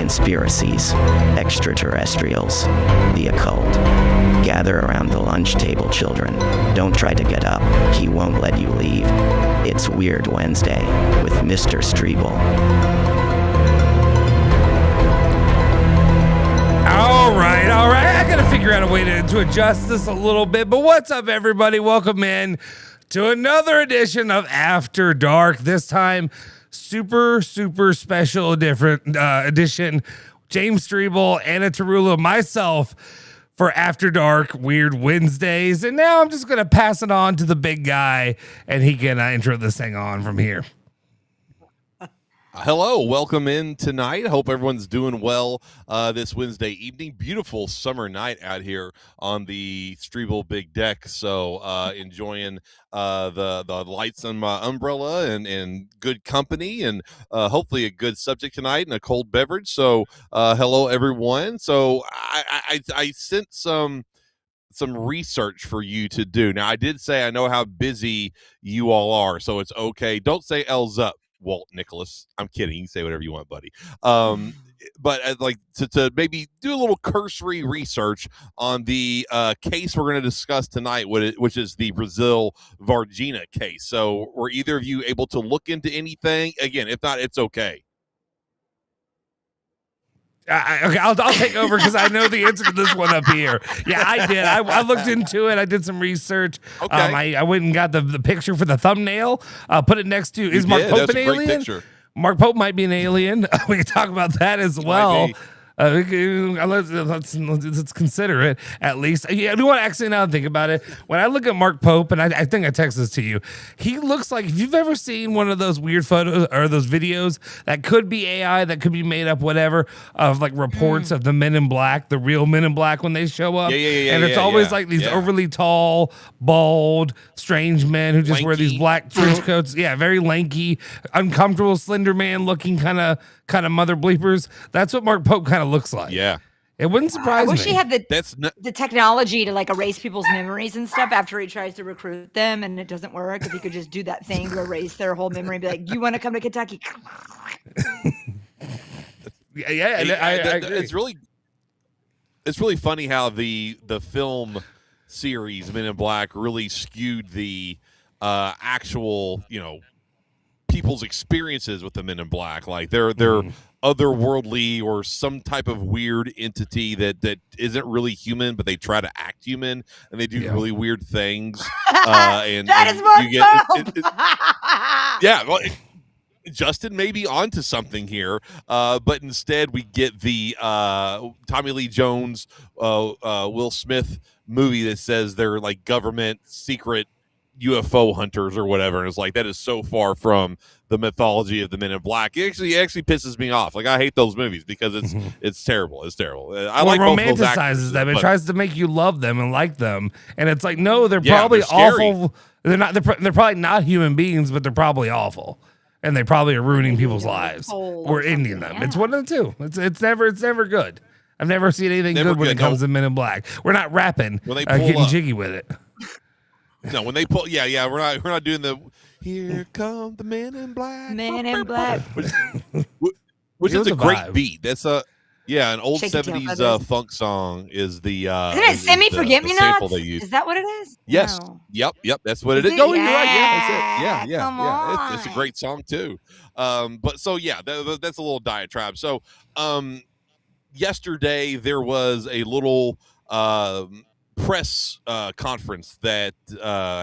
conspiracies, extraterrestrials, the occult. Gather around the lunch table, children. Don't try to get up. He won't let you leave. It's Weird Wednesday with Mr. Streble. All right. I got to figure out a way to adjust this a little bit. But what's up, everybody? Welcome in to another edition of After Dark. This time, super special, different edition. James Streble, Anna Tarullo, myself for After Dark Weird Wednesdays. And now I'm just going to pass it on to the big guy, and he can intro this thing on from here. Hello, welcome in tonight. Hope everyone's doing well this Wednesday evening. Beautiful summer night out here on the Streble Big Deck. So enjoying the lights on my umbrella and good company, and hopefully a good subject tonight and a cold beverage. So hello, everyone. So I sent some research for you to do. Now, I did say I know how busy you all are, so it's okay. Don't say L's up, Walt Nicholas. I'm kidding. You can say whatever you want, buddy. But I'd like to maybe do a little cursory research on the case we're going to discuss tonight, which is the Brazil Varginha case. So were either of you able to look into anything? Again, if not, it's okay. Okay, I'll take over because I know the answer to this one up here. Yeah, I did. I looked into it. I did some research. Okay. I went and got the picture for the thumbnail. Put it next to, is Mark Pope an alien? Picture. Mark Pope might be an alien. We can talk about that as well. Let's consider it at least. Yeah, I do want to actually now think about it. When I look at Mark Pope, and I think I texted this to you, he looks like, if you've ever seen one of those weird photos or those videos that could be AI, that could be made up, whatever, of like reports of the Men in Black, the real Men in Black when they show up. And it's always like these overly tall, bald, strange men who just wear these black trench coats. Yeah, very lanky, uncomfortable, slender man looking kind of mother bleepers. That's what Mark Pope kind of looks like. Yeah. It wouldn't surprise me. I wish he had the technology to like erase people's memories and stuff after he tries to recruit them and it doesn't work. If he could just do that thing to erase their whole memory and be like, "You want to come to Kentucky?" I agree. It's really funny how the film series Men in Black really skewed the actual, people's experiences with the Men in Black. Like they're otherworldly or some type of weird entity that isn't really human, but they try to act human and they do really weird things. And that is Mark Pope. Justin may be onto something here, but instead we get the Tommy Lee Jones, Will Smith movie that says they're like government secret UFO hunters or whatever, and it's like that is so far from the mythology of the Men in Black. It actually pisses me off. Like I hate those movies because it's terrible. It's terrible. I like both those actors, them. It tries to make you love them and like them, and it's like no, they're probably awful. They're not. They're probably not human beings, but they're probably awful, and they probably are ruining people's lives or ending them. It's one of the two. It's never good. I've never seen anything good when it comes to Men in Black. We're not rapping, getting jiggy with it. No, when they pull, we're not doing the "Here Come the Men in Black." Men in Black, which is a great vibe. Beat. That's an old '70s funk song. Is the isn't it "Semi Forget Me Nots"? Is that what it is? Yes. No. Yep. That's what it is. Oh, you're right. Yeah, that's it. Come on. It's a great song too. But so that's a little diatribe. So, yesterday there was a little press conference that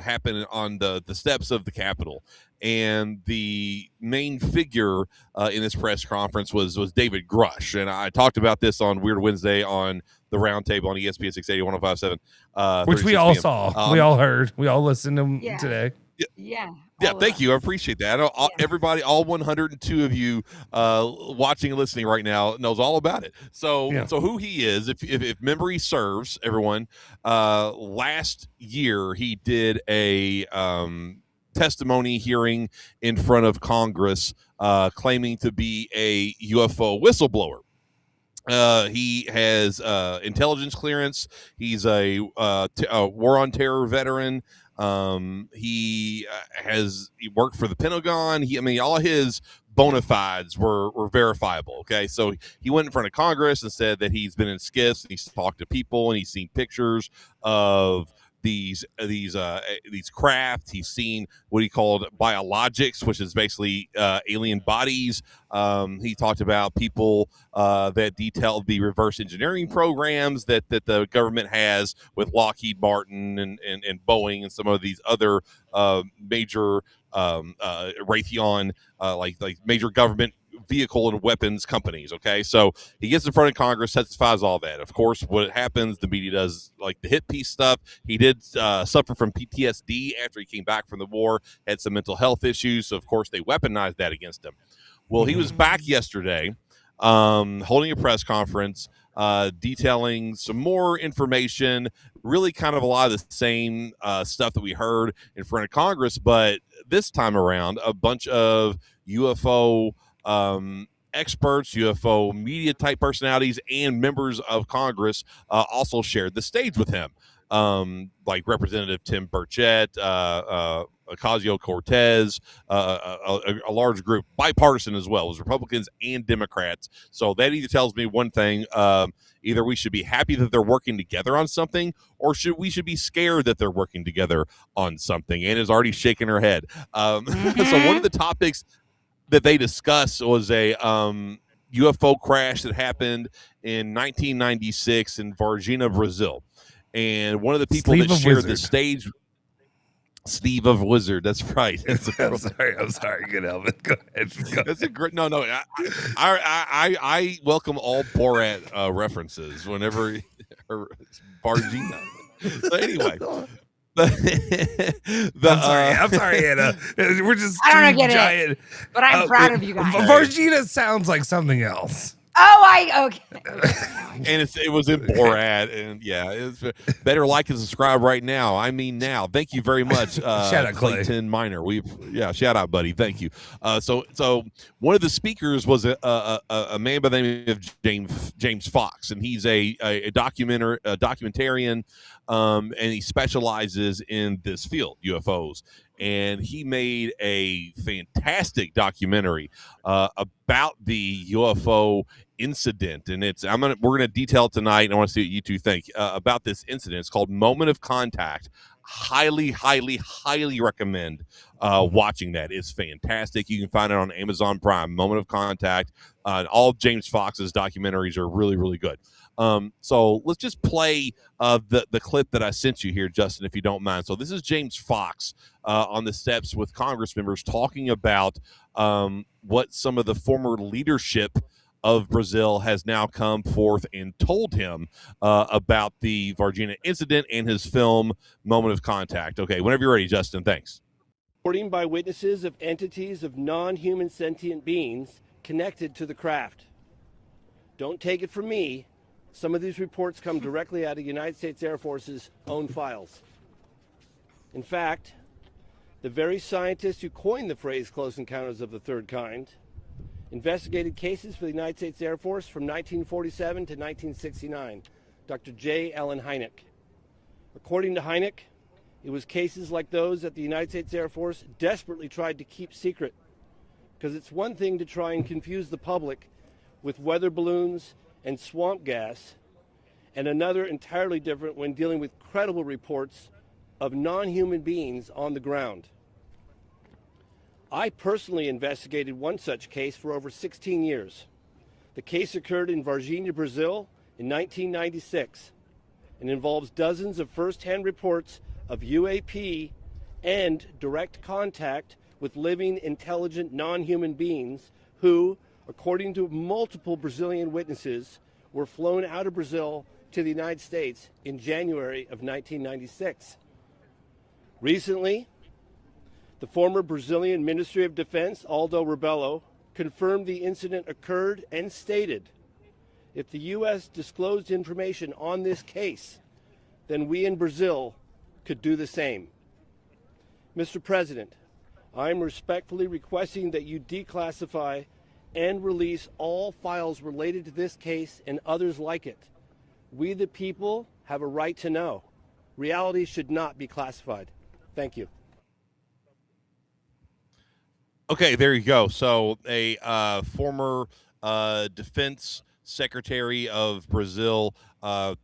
happened on the steps of the Capitol, and the main figure in this press conference was David Grush, and I talked about this on Weird Wednesday on the Roundtable on ESPN 680 105.7, which we all saw, we all heard, we all listened to today. Yeah. Thank you. I appreciate that. I know everybody, all 102 of you watching and listening right now knows all about it. So who he is, if memory serves, everyone, last year he did a testimony hearing in front of Congress claiming to be a UFO whistleblower. He has intelligence clearance. He's a war on terror veteran. He worked for the Pentagon. All his bona fides were verifiable. Okay, so he went in front of Congress and said that he's been in skiffs and he's talked to people and he's seen pictures of these crafts. He's seen what he called biologics, which is basically alien bodies. He talked about people that detailed the reverse engineering programs that the government has with Lockheed Martin and Boeing and some of these other major Raytheon like major government vehicle and weapons companies. Okay, so he gets in front of Congress, testifies all that. Of course, what happens, the media does like the hit piece stuff. He did suffer from PTSD after he came back from the war, had some mental health issues, so of course they weaponized that against him. Well, he was back yesterday holding a press conference, detailing some more information, really kind of a lot of the same stuff that we heard in front of Congress, but this time around, a bunch of UFO experts, UFO media type personalities, and members of Congress also shared the stage with him. Like Representative Tim Burchett, Ocasio-Cortez, a large group, bipartisan as well, as Republicans and Democrats. So that either tells me one thing, either we should be happy that they're working together on something, or we should be scared that they're working together on something. Anna's already shaking her head. So one of the topics that they discussed was a UFO crash that happened in 1996 in Varginha, Brazil. And one of the people that shared the stage, Steve of Wizard. That's right. I'm sorry. Good Elvin. Go ahead. That's a great. No. I welcome all Borat references whenever Varginha. So anyway. I'm sorry, Anna. We're just I don't get giant. it, but I'm proud of you guys. Varginha sounds like something else. Okay. And it was in Borat, and yeah, it's better like and subscribe right now. I mean now. Thank you very much, shout out Clayton Miner. Shout out, buddy. Thank you. So one of the speakers was a man by the name of James Fox, and he's a documentarian, and he specializes in this field, UFOs. And he made a fantastic documentary about the UFO incident, and we're gonna detail tonight. And I want to see what you two think about this incident. It's called Moment of Contact. Highly recommend watching that. It's fantastic. You can find it on Amazon Prime. Moment of Contact. All James Fox's documentaries are really good. So let's just play the clip that I sent you here, Justin, if you don't mind. So this is James Fox on the steps with Congress members talking about what some of the former leadership of Brazil has now come forth and told him about the Varginha incident and his film Moment of Contact. Okay, whenever you're ready, Justin, thanks. Reporting by witnesses of entities of non-human sentient beings connected to the craft. Don't take it from me. Some of these reports come directly out of the United States Air Force's own files. In fact, the very scientists who coined the phrase close encounters of the third kind investigated cases for the United States Air Force from 1947 to 1969, Dr. J. Allen Hynek. According to Hynek, it was cases like those that the United States Air Force desperately tried to keep secret, because it's one thing to try and confuse the public with weather balloons and swamp gas, and another entirely different when dealing with credible reports of non-human beings on the ground. I personally investigated one such case for over 16 years. The case occurred in Varginha, Brazil in 1996 and involves dozens of first-hand reports of UAP and direct contact with living, intelligent, non-human beings who, according to multiple Brazilian witnesses, were flown out of Brazil to the United States in January of 1996. Recently, the former Brazilian Ministry of Defense, Aldo Rebelo, confirmed the incident occurred and stated, if the U.S. disclosed information on this case, then we in Brazil could do the same. Mr. President, I am respectfully requesting that you declassify and release all files related to this case and others like it. We, the people, have a right to know. Reality should not be classified. Thank you. Okay, there you go. So a former defense secretary of Brazil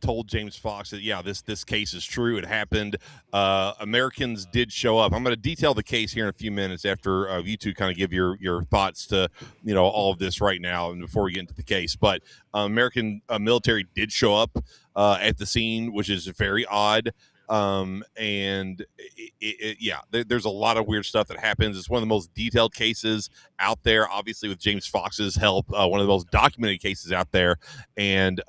told James Fox that, yeah, this case is true. It happened. Americans did show up. I'm going to detail the case here in a few minutes after you two kind of give your thoughts to, all of this right now and before we get into the case. But American military did show up at the scene, which is very odd. And there's a lot of weird stuff that happens. It's one of the most detailed cases out there, obviously with James Fox's help, one of the most documented cases out there. And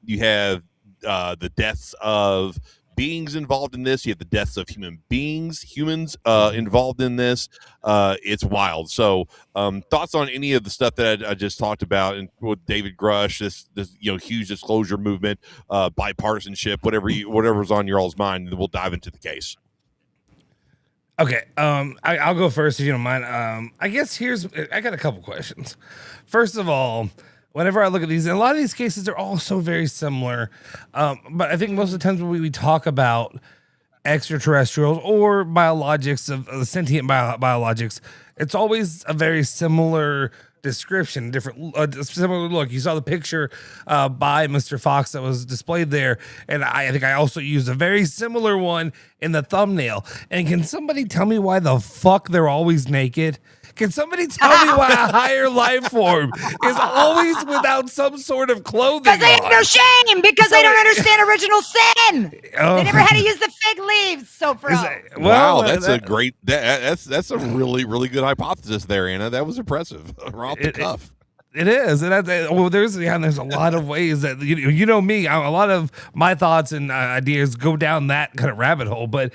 you have the deaths of beings involved in this. You have the deaths of humans involved in this. It's wild. So thoughts on any of the stuff that I just talked about, and with David Grush, this huge disclosure movement, bipartisanship, whatever's on your all's mind, and then we'll dive into the case. Okay, I'll go first if you don't mind. I guess I got a couple questions. First of all, whenever I look at these, and a lot of these cases are all so very similar, but I think most of the times when we talk about extraterrestrials or biologics of sentient biologics, it's always a very similar description, similar look. You saw the picture by Mr. Fox that was displayed there, and I think I also used a very similar one in the thumbnail. And can somebody tell me why the fuck they're always naked? Can somebody tell me why a higher life form is always without some sort of clothing? Because they have no shame. Because they don't understand original sin. They never had to use the fig leaves. So, wow, that's a great. That's a really, really good hypothesis there, Anna. That was impressive. Off the cuff. It is, and there's a lot of ways that you know me. A lot of my thoughts and ideas go down that kind of rabbit hole, but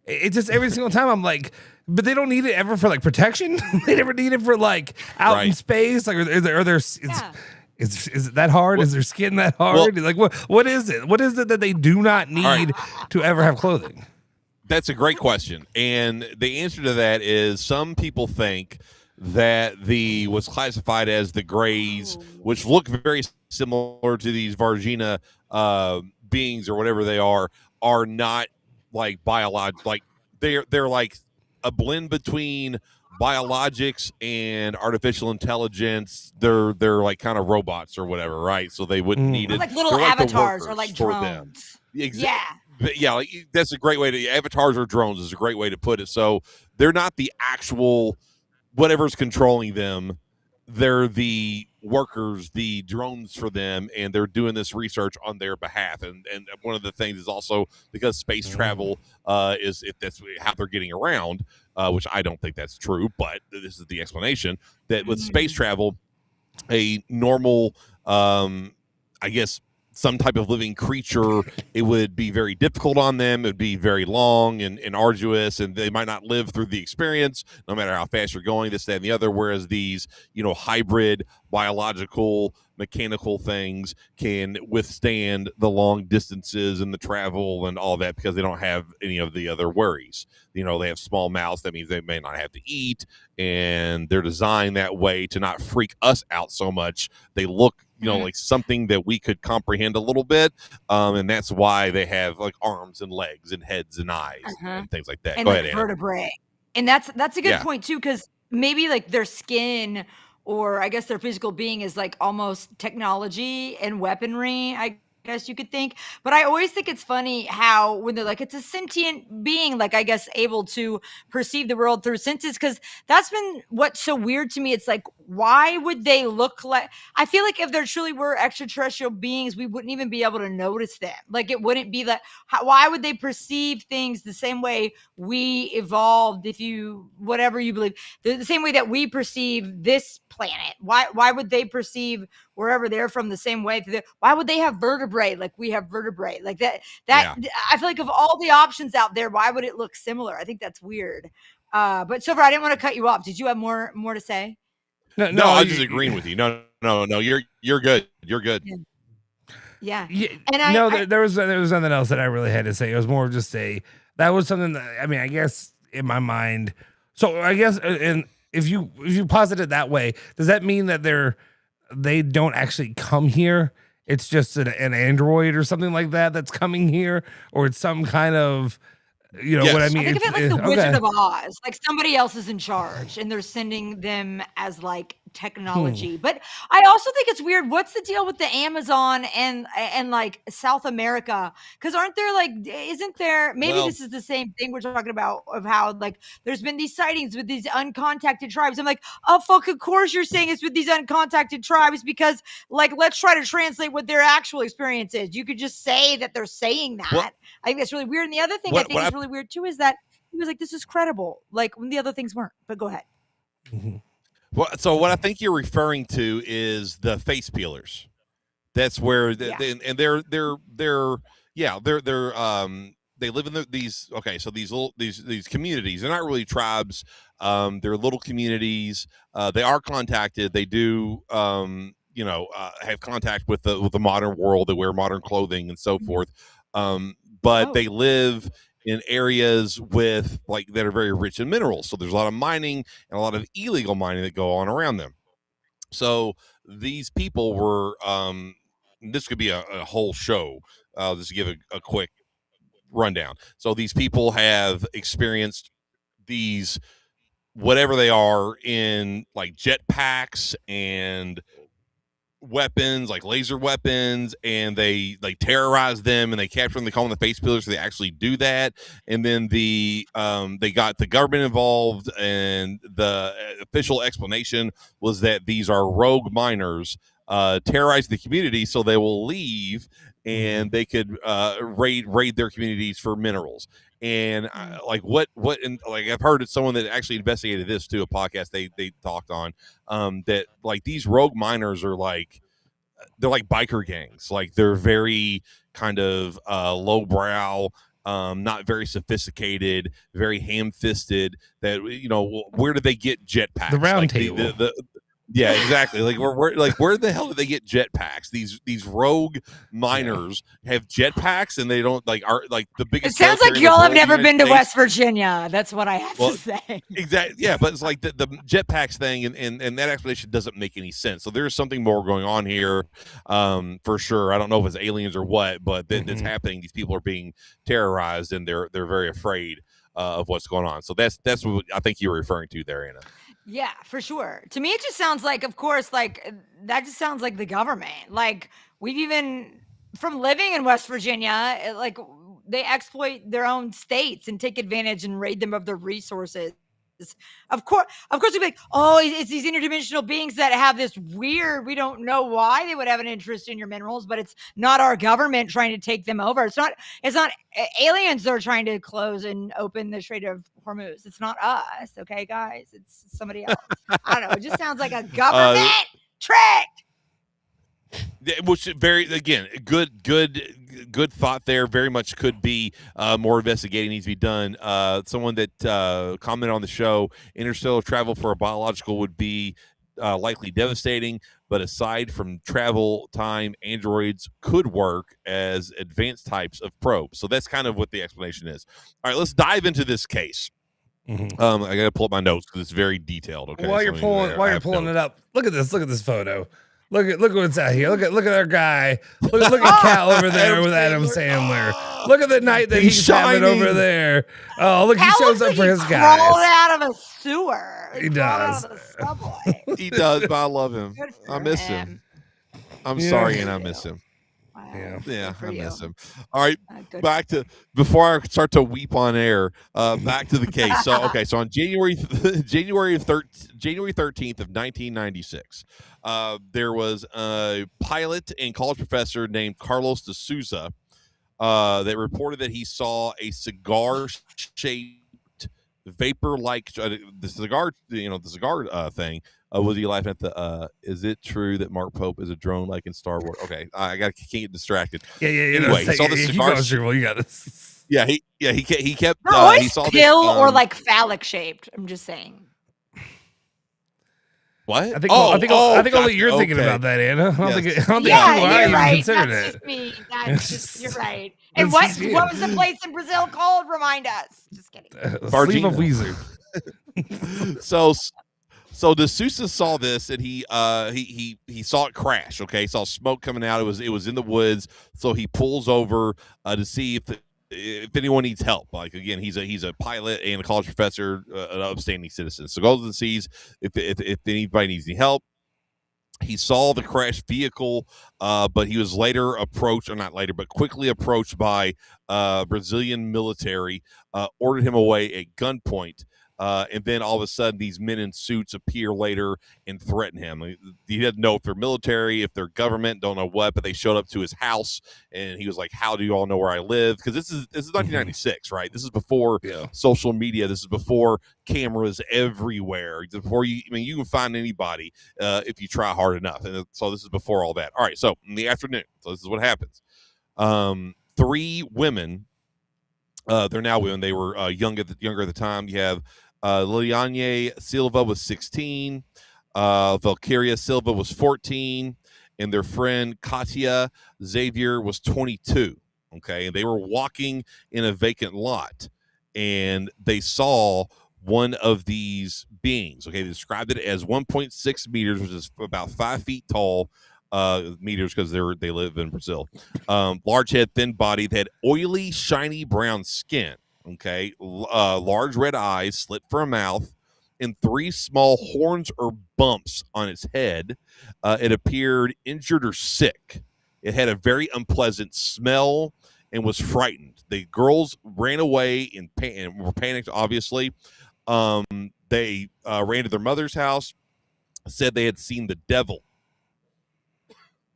it just every single time I'm like. But they don't need it ever for like protection. They never need it for like out in space. Like, is it that hard? Is their skin that hard? Like, what is it? What is it that they do not need to ever have clothing? That's a great question, and the answer to that is some people think that what's classified as the Greys, which look very similar to these Varginha beings or whatever they are not like biological. Like they're like a blend between biologics and artificial intelligence. They're like kind of robots or whatever, right? So they wouldn't need it. Like little avatars or like drones. Yeah. Yeah, that's a great way to avatars or drones is a great way to put it. So they're not the actual whatever's controlling them. They're the workers, the drones for them, and they're doing this research on their behalf. And one of the things is also because space travel is if that's how they're getting around, which I don't think that's true, but this is the explanation that with space travel, a normal, I guess, some type of living creature, it would be very difficult on them. It would be very long and arduous, and they might not live through the experience, no matter how fast you're going, this, that, and the other. Whereas these, hybrid, biological, mechanical things can withstand the long distances and the travel and all that because they don't have any of the other worries. They have small mouths. That means they may not have to eat, and they're designed that way to not freak us out so much. They look like something that we could comprehend a little bit. And that's why they have like arms and legs and heads and eyes and things like that. And Go like ahead, Anna. vertebrae. And that's a good point too, because maybe like their skin or I guess their physical being is like almost technology and weaponry, I guess you could think. But I always think it's funny how when they're like, it's a sentient being, like I guess able to perceive the world through senses, because that's been what's so weird to me. It's like, why would they look like, I feel like if there truly were extraterrestrial beings, we wouldn't even be able to notice them. Like it wouldn't be that, why would they perceive things the same way we evolved, whatever you believe, the same way that we perceive this planet? Why would they perceive wherever they're from the same way? Why would they have vertebrae like we have vertebrae? Like that I feel like of all the options out there, why would it look similar? I think that's weird. But Soforo, I didn't want to cut you off. Did you have more to say? No, I was just agreeing with you. No, you're good. You're good. Yeah. And there was nothing else that I really had to say. It was more of just that was something that, I mean, I guess in my mind. So I guess, and if you posit it that way, does that mean that they don't actually come here? It's just an android or something like that that's coming here, or it's some kind of You know Yes. what I mean? Think of it like the okay. Wizard of Oz. Like somebody else is in charge and they're sending them as like technology. But I also think it's weird. What's the deal with the Amazon and like South America? Because aren't there like, isn't there, maybe Well- this is the same thing we're talking about of how like there's been these sightings with these uncontacted tribes. I'm like, oh, fuck, of course you're saying it's with these uncontacted tribes because like, let's try to translate what their actual experience is. You could just say that they're saying that. Well- I think that's really weird. And the other thing What- I think what is really weird too is that he was like, this is credible. Like when the other things weren't. But go ahead. Well, so what I think you're referring to is the face peelers. That's where Yeah. they live in these these communities. They're not really tribes. They're little communities. They are contacted. They do have contact with the modern world. They wear modern clothing and so forth. But they live in areas with that are very rich in minerals. So there's a lot of mining and a lot of illegal mining that go on around them. So these people were this could be a whole show. I'll just give a quick rundown. So these people have experienced these whatever they are in like jetpacks and weapons, like laser weapons, and they terrorize them and they capture them. They call them the face peelers. So they actually do that, and then they got the government involved, and the official explanation was that these are rogue miners terrorize the community so they will leave and they could raid their communities for minerals. And and I've heard it's someone that actually investigated this too, a podcast they talked on, that these rogue miners are they're like biker gangs. They're very kind of lowbrow, not very sophisticated, very ham-fisted. That where do they get jetpacks? The round table. Yeah, exactly. Where the hell do they get jetpacks? These rogue miners have jetpacks, and they don't are the biggest. It sounds like y'all have never been to West Virginia. That's what I have to say. Exactly. Yeah, but it's like the jetpacks thing, and that explanation doesn't make any sense. So there's something more going on here, for sure. I don't know if it's aliens or what, but that's happening. These people are being terrorized, and they're very afraid of what's going on. So that's what I think you're referring to there, Anna. Yeah, for sure. To me, it just sounds like, of course, that just sounds like the government. We've even, from living in West Virginia, they exploit their own states and take advantage and raid them of their resources. Of course, we'd be like, oh, it's these interdimensional beings that have this weird, we don't know why they would have an interest in your minerals, but it's not our government trying to take them over. It's not aliens that are trying to close and open the Strait of Hormuz. It's not us. Okay, guys, it's somebody else. I don't know. It just sounds like a government trick. Which again, good thought there. Very much could be more investigating needs to be done. Someone that commented on the show, interstellar travel for a biological would be likely devastating, but aside from travel time, androids could work as advanced types of probes. So that's kind of what the explanation is. All right, let's dive into this case. I gotta pull up my notes because it's very detailed. Okay, while you're pulling it up, look at this photo. Look what's out here. Look at our guy. Look at Cal over there with Adam Sandler. Look at the night that he's having over there. Oh, look, he shows up for his guys. Crawled out of a sewer. He does. Out of the subway. He does, but I love him. I miss him. I'm sorry, and I miss him. Wow. Yeah, I you. miss him. All right, Good. before I start to weep on air, back to the case. So on January 13th of 1996, there was a pilot and college professor named Carlos de Souza that reported that he saw a cigar-shaped vapor-like the cigar thing. Was he laughing at the? Is it true that Mark Pope is a drone like in Star Wars? Okay, can't get distracted. Yeah. Anyway, he saw the cigar. You got this. Yeah, he kept. Always he saw pill this, or phallic shaped. I'm just saying. What? I think only you're thinking about that, Anna. I don't think you You're right. considered That's it. just me. You're right. And what was the place in Brazil called? Remind us. Just kidding. Sleeve of Weezer. So De Souza saw this, and he saw it crash. Okay, he saw smoke coming out. It was in the woods. So he pulls over to see if if anyone needs help, like again, he's a pilot and a college professor, an upstanding citizen. So goes and sees if anybody needs any help. He saw the crashed vehicle, but he was later approached, or not later, but quickly approached by Brazilian military, ordered him away at gunpoint. And then all of a sudden, these men in suits appear later and threaten him. He doesn't know if they're military, if they're government, don't know what, but they showed up to his house, and he was like, "How do you all know where I live?" Because this is 1996, right? This is before social media. This is before cameras everywhere. Before you can find anybody if you try hard enough. And so this is before all that. All right, so in the afternoon, so this is what happens. 3 women. They're now women. They were younger at the time. You have Liliane Silva was 16, Valkyria Silva was 14, and their friend Katia Xavier was 22. Okay, and they were walking in a vacant lot, and they saw one of these beings. Okay, they described it as 1.6 meters, which is about 5 feet tall. Meters, because they live in Brazil. Large head, thin body. They had oily, shiny brown skin. Okay, large red eyes, slit for a mouth, and 3 small horns or bumps on its head. It appeared injured or sick. It had a very unpleasant smell and was frightened. The girls ran away and were panicked, obviously. They ran to their mother's house, said they had seen the devil.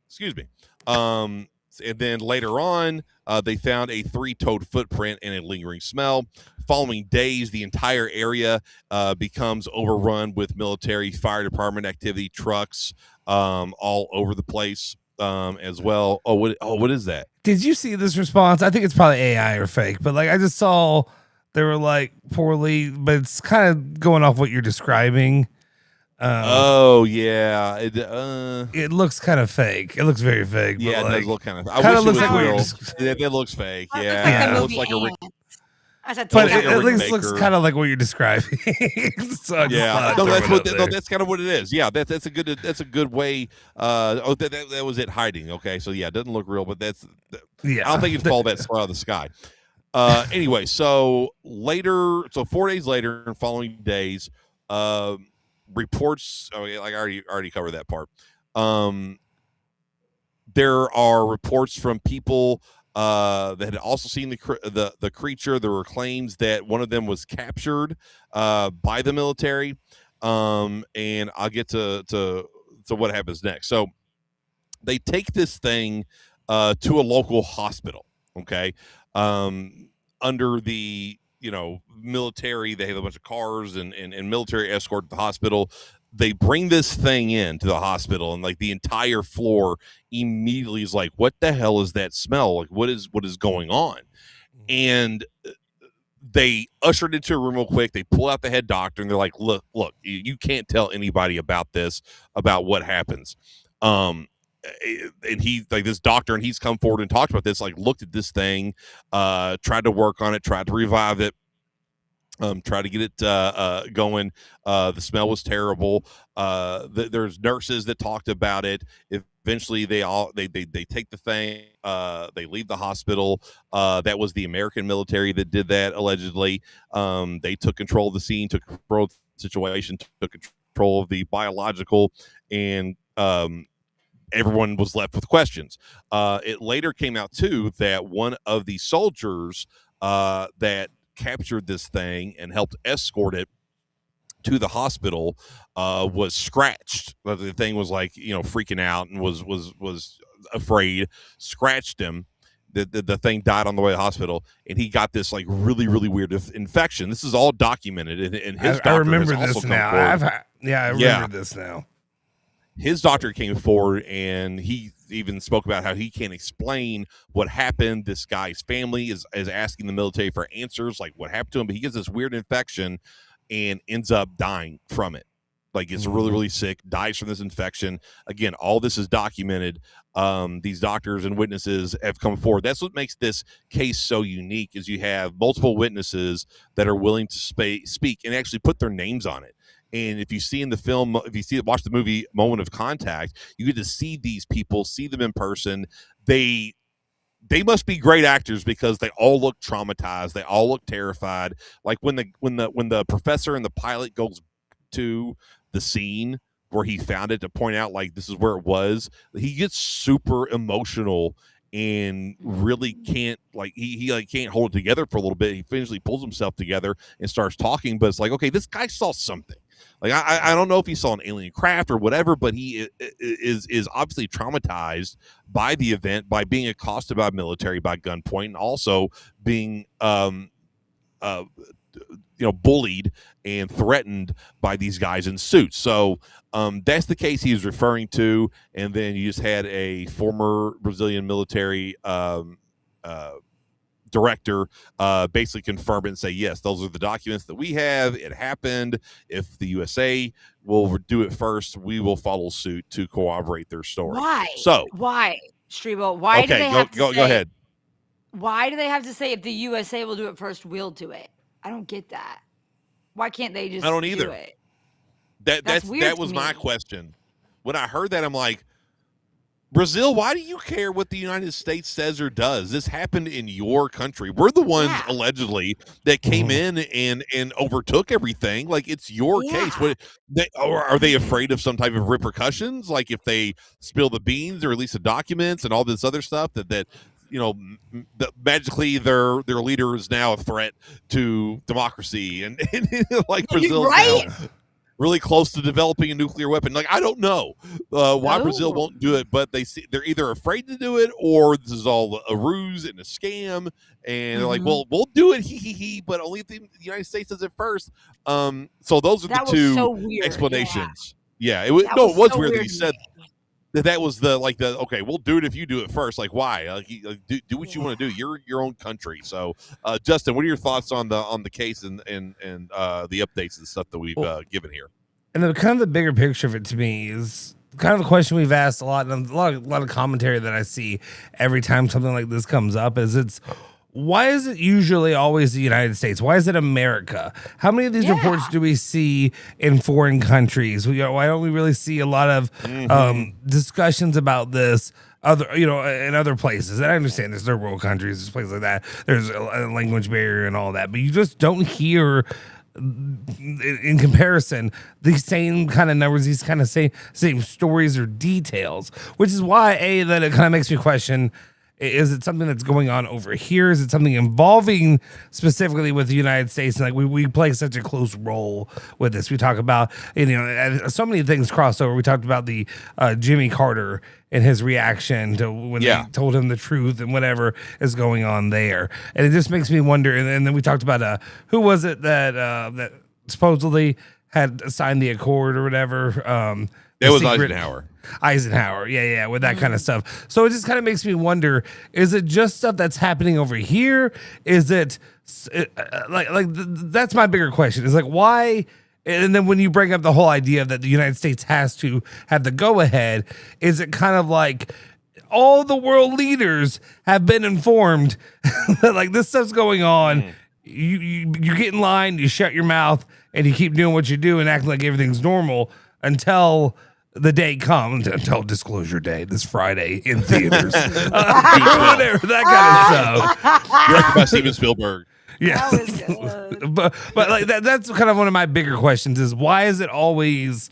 Excuse me. And then later on, they found a 3-toed footprint and a lingering smell. Following days, the entire area becomes overrun with military, fire department activity, trucks all over the place as well. What is that? Did you see this response? I think it's probably AI or fake, but like I just saw they were like poorly, but it's kind of going off what you're describing. Yeah. It looks kind of fake. It looks very fake. Yeah, but it does look kind of. Kind of looks like real. It looks fake. Yeah, it looks like a. But it at least looks kind of like what you're describing. So that's kind of what it is. Yeah, that's a good way. That was it hiding. Okay, so yeah, it doesn't look real, but I don't think it's all that far out of the sky. Anyway, so 4 days later and following days, reports. Like I already covered that part. There are reports from people that had also seen the creature. There were claims that one of them was captured by the military, and I'll get to what happens next. So they take this thing to a local hospital. Okay, under the military, they have a bunch of cars and military escort at the hospital. They bring this thing in to the hospital, and like the entire floor immediately is like, what the hell is that smell? Like, what is going on? And they ushered into a room real quick. They pull out the head doctor, and they're like, look, you can't tell anybody about what happens. And he, like, this doctor, and he's come forward and talked about this, like looked at this thing, tried to work on it, tried to revive it, try to get it going. The smell was terrible. There's nurses that talked about it. Eventually, they take the thing. They leave the hospital. That was the American military that did that, allegedly. They took control of the scene, took control of the situation, took control of the biological, and everyone was left with questions. It later came out, too, that one of the soldiers that captured this thing and helped escort it to the hospital was scratched. The thing was like, freaking out and was afraid, scratched him. The thing died on the way to the hospital, and he got this like really, really weird infection. This is all documented, and his doctor, I remember this now. I remember this now. His doctor came forward, and he even spoke about how he can't explain what happened. This guy's family is asking the military for answers, like what happened to him. But he gets this weird infection and ends up dying from it. Like, gets really, really sick, dies from this infection. Again, all this is documented. These doctors and witnesses have come forward. That's what makes this case so unique, is you have multiple witnesses that are willing to speak and actually put their names on it. And if you see in the film, watch the movie Moment of Contact, you get to see these people, see them in person. They they must be great actors because they all look traumatized. They all look terrified. Like when the professor and the pilot goes to the scene where he found it to point out like this is where it was, he gets super emotional and really can't like he like can't hold it together for a little bit. He eventually pulls himself together and starts talking, but it's like, okay, this guy saw something. Like I don't know if he saw an alien craft or whatever, but he is obviously traumatized by the event, by being accosted by military by gunpoint, and also being bullied and threatened by these guys in suits. So that's the case he was referring to. And then you just had a former Brazilian military director basically confirm it and say, yes, those are the documents that we have. It happened. If the USA will do it first, we will follow suit to corroborate their story. Why? So why, Streble? Why do they have to go ahead. Why do they have to say if the USA will do it first, we'll do it? I don't get that. Why can't they just I don't either. do it? That was my question. When I heard that, I'm like, Brazil, why do you care what the United States says or does? This happened in your country. We're the ones allegedly that came in and overtook everything. Like, it's your case. Or are they afraid of some type of repercussions? Like if they spill the beans or release the documents and all this other stuff that magically their leader is now a threat to democracy and like Brazil's now really close to developing a nuclear weapon. Like, I don't know why Brazil won't do it, but they're either afraid to do it or this is all a ruse and a scam. And they're like, well, we'll do it, but only if the United States does it first. So those are the two explanations. Yeah, it was weird that he said that was okay, we'll do it if you do it first. Like, why? Do what you want to do. You're your own country. So, Justin, what are your thoughts on the case and the updates and stuff that we've given here? And the kind of the bigger picture of it to me is kind of the question we've asked a lot, and a lot of commentary that I see every time something like this comes up is why is it usually always the United States? Why is it America? How many of these reports do we see in foreign countries? Why don't we really see a lot of discussions about this in other places? And I understand there's third world countries, there's places like that. There's a language barrier and all that, but you just don't hear, in comparison, these same kind of numbers, these kind of same stories or details, which is why that it kind of makes me question. Is it something that's going on over here? Is it something involving specifically with the United States? And like we play such a close role with this. We talk about, so many things cross over. We talked about the Jimmy Carter and his reaction to when they told him the truth and whatever is going on there. And it just makes me wonder. And then we talked about who was it that supposedly had signed the accord or whatever. It was Eisenhower. With that kind of stuff. So it just kind of makes me wonder, is it just stuff that's happening over here? Is it that's my bigger question. Is like, why? And then when you bring up the whole idea that the United States has to have the go ahead, is it kind of like all the world leaders have been informed that like this stuff's going on? You get in line, you shut your mouth, and you keep doing what you do and acting like everything's normal until the day comes, until Disclosure Day this Friday in theaters, whatever, that kind of stuff. Directed by Steven Spielberg. Yeah, but like that's kind of one of my bigger questions: is why is it always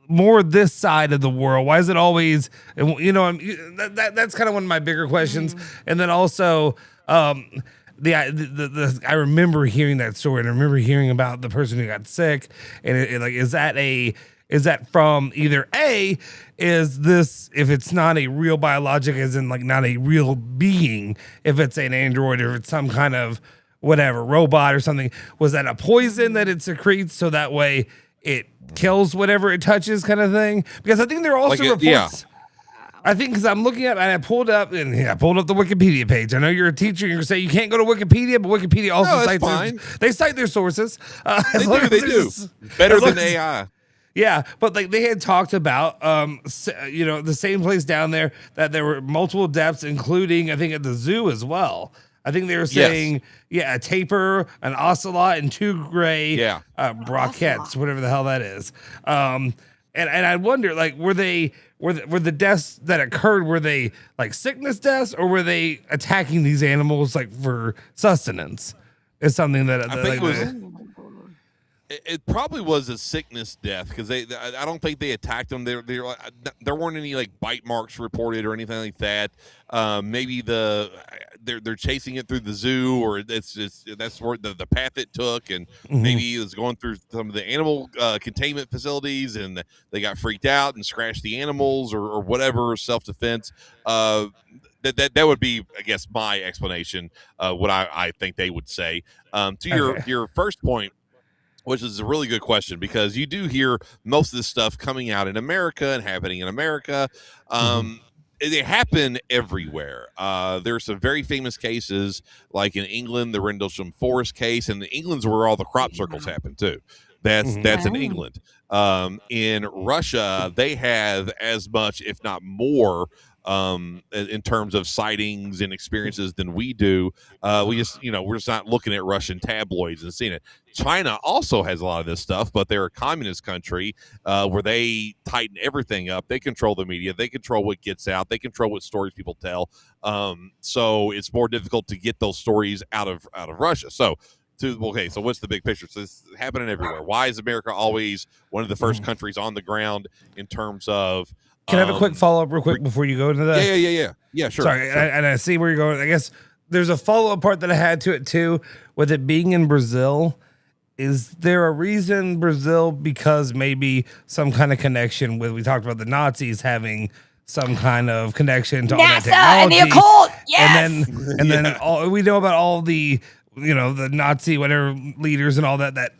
more this side of the world? Why is it always, that's kind of one of my bigger questions. And then also, I remember hearing that story, and I remember hearing about the person who got sick, and is that from either is this, if it's not a real biologic, as in like not a real being, if it's an android or if it's some kind of whatever robot or something, was that a poison that it secretes so that way it kills whatever it touches, kind of thing? Because I think there are also reports. I think because I'm looking at, and I pulled up the Wikipedia page. I know you're a teacher, you're gonna say you can't go to Wikipedia, but Wikipedia also cite their sources. They do. Better than AI. Yeah, but like they had talked about, the same place down there that there were multiple depths, including I think at the zoo as well. I think they were saying, a tapir, an ocelot, and 2 gray broquettes, whatever the hell that is. And I wonder, like, were they were the deaths that occurred, were they like sickness deaths, or were they attacking these animals like for sustenance? Is something that I think it was. It probably was a sickness death because I don't think they attacked them. There weren't any like bite marks reported or anything like that. Maybe they're chasing it through the zoo, or it's just that's where the path it took, and maybe it was going through some of the animal containment facilities, and they got freaked out and scratched the animals or whatever, self-defense. That would be, I guess, my explanation. What I think they would say. To your first point, which is a really good question, because you do hear most of this stuff coming out in America and happening in America. They happen everywhere. There's some very famous cases, like in England, the Rendlesham Forest case, and England's where all the crop circles happen too. That's in England. In Russia, they have as much, if not more, in terms of sightings and experiences than we do. We're just not looking at Russian tabloids and seeing it. China also has a lot of this stuff, but they're a communist country where they tighten everything up. They control the media. They control what gets out. They control what stories people tell. So it's more difficult to get those stories out of Russia. So what's the big picture? So this is happening everywhere. Why is America always one of the first countries on the ground in terms of? Can I have a quick follow-up real quick before you go into that? Yeah, sure. Sorry, sure. And I see where you're going. I guess there's a follow-up part that I had to it too, with it being in Brazil. Is there a reason Brazil, because maybe some kind of connection with, we talked about the Nazis having some kind of connection to all that NASA technology. and the occult, yes! And then we know about all the, the Nazi, whatever, leaders and all that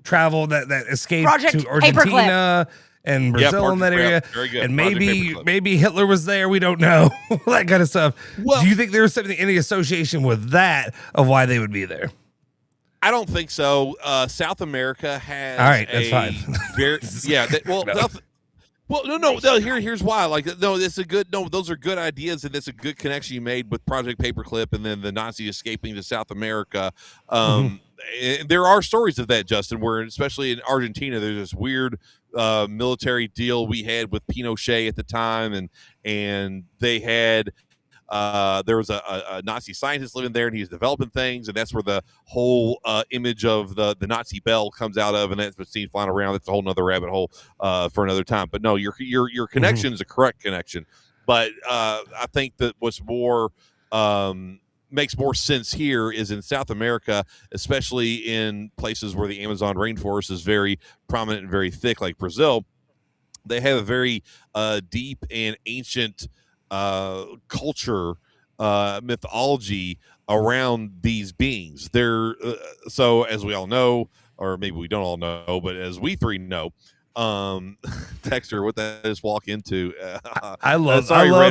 travel, that escaped Project to Argentina. And Brazil in that area, very good. And maybe Hitler was there. We don't know. That kind of stuff. Well, do you think there's any association with that of why they would be there? I don't think so. South America has. All right, that's fine. Here's why. Those are good ideas, and it's a good connection you made with Project Paperclip, and then the Nazi escaping to South America. There are stories of that, Justin, where especially in Argentina, there's this weird military deal we had with Pinochet at the time, and they had there was a Nazi scientist living there, and he's developing things, and that's where the whole image of the Nazi bell comes out of, and that's been seen flying around. That's a whole nother rabbit hole for another time. But no, your connection is a correct connection. But I think that what's more makes more sense here is in South America, especially in places where the Amazon rainforest is very prominent and very thick, like Brazil. They have a very deep and ancient culture, mythology around these beings. They're so, as we all know, or maybe we don't all know, but as we three know, Dexter, what that just walk into. I love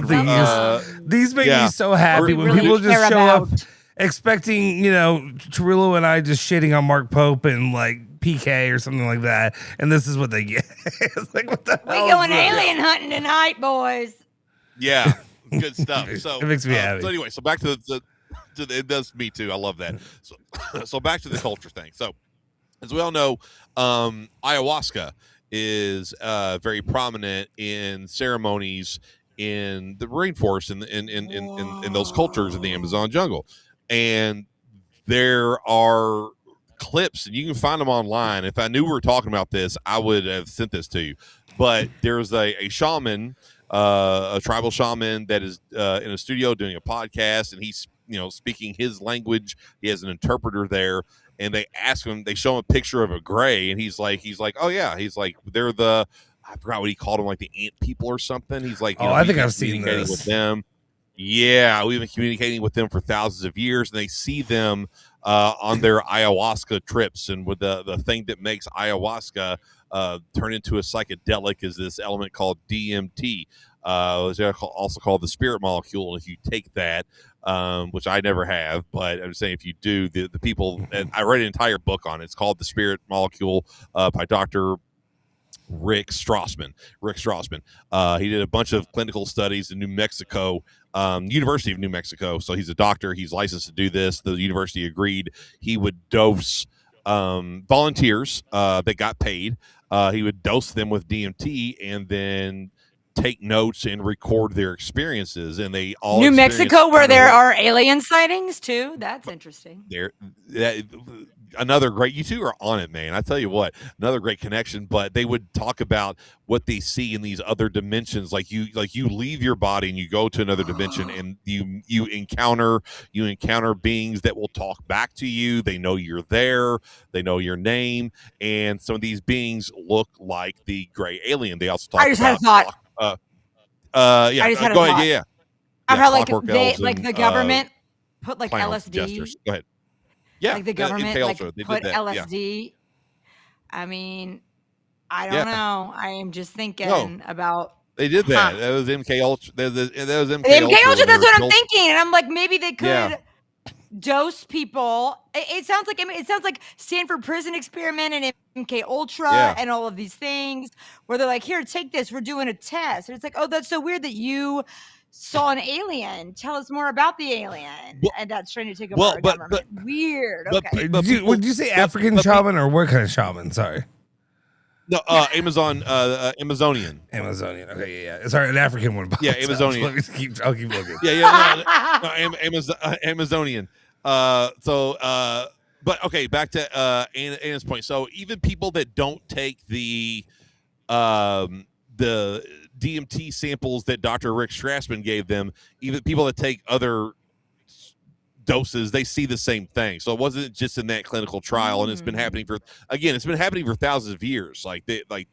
these. These make me so happy when people just show up expecting, Tarullo and I just shitting on Mark Pope and like PK or something like that, and this is what they get. It's like, what the hell? We going alien hunting tonight, boys. Yeah, good stuff. So it makes me happy. So anyway, so back to the it does me too. I love that. So back to the culture thing. So as we all know, ayahuasca is very prominent in ceremonies in the rainforest in those cultures in the Amazon jungle. And there are clips, and you can find them online. If I knew we were talking about this, I would have sent this to you. But there's a shaman, a tribal shaman that is in a studio doing a podcast, and he's speaking his language. He has an interpreter there. And they ask him, they show him a picture of a gray, and he's like, oh yeah, he's like, they're I forgot what he called them, like the ant people or something. He's like, I think I've seen this with them. Yeah, we've been communicating with them for thousands of years, and they see them on their ayahuasca trips. And with the thing that makes ayahuasca turn into a psychedelic is this element called DMT, which is also called the spirit molecule. And if you take that, which I never have, but I'm saying if you do, the people, and I read an entire book on it. It's called The Spirit Molecule by Dr. Rick Strassman. He did a bunch of clinical studies in New Mexico, University of New Mexico. So he's a doctor. He's licensed to do this. The university agreed he would dose volunteers that got paid. He would dose them with DMT and then take notes and record their experiences, and they all New Mexico, where there are are alien sightings too. That's interesting. Another great, you two are on it, man. I tell you what, another great connection. But they would talk about what they see in these other dimensions. Like you leave your body and you go to another dimension, and you encounter beings that will talk back to you. They know you're there. They know your name. And some of these beings look like the gray alien. They also talk I just about had a thought. yeah. I just had a go ahead. thought. Yeah. Of how like Clockwork they elves like and, the government put like clowns, LSD. jesters. Go ahead. Yeah, Like the in government Tales like Road, they put did that. Yeah. LSD. I mean, I Yeah. don't know. I am just thinking No. about. They did that. Huh. That was MK Ultra. That was MK MK Ultra. Ultra, when they that's were what I'm built- thinking, and I'm like, maybe they could Yeah. dose people. It sounds like, I mean, it sounds like Stanford Prison Experiment and MK Ultra Yeah. and all of these things where they're like, here, take this. We're doing a test. And it's like, oh, that's so weird that you saw an alien. Tell us more about the alien. Well- And that's trying to take over well, our but- government. Weird. but Okay. pe- Would you say African shaman or what kind of shaman? Sorry. No, Amazonian. Amazonian. Okay, yeah. Sorry, an African one. Yeah, popped up. Amazonian. Let me I'll keep looking. Amazonian. But okay, back to Anna's point. So even people that don't take the DMT samples that Dr. Rick Strassman gave them, even people that take other doses, they see the same thing. So it wasn't just in that clinical trial, and it's been happening for thousands of years. Like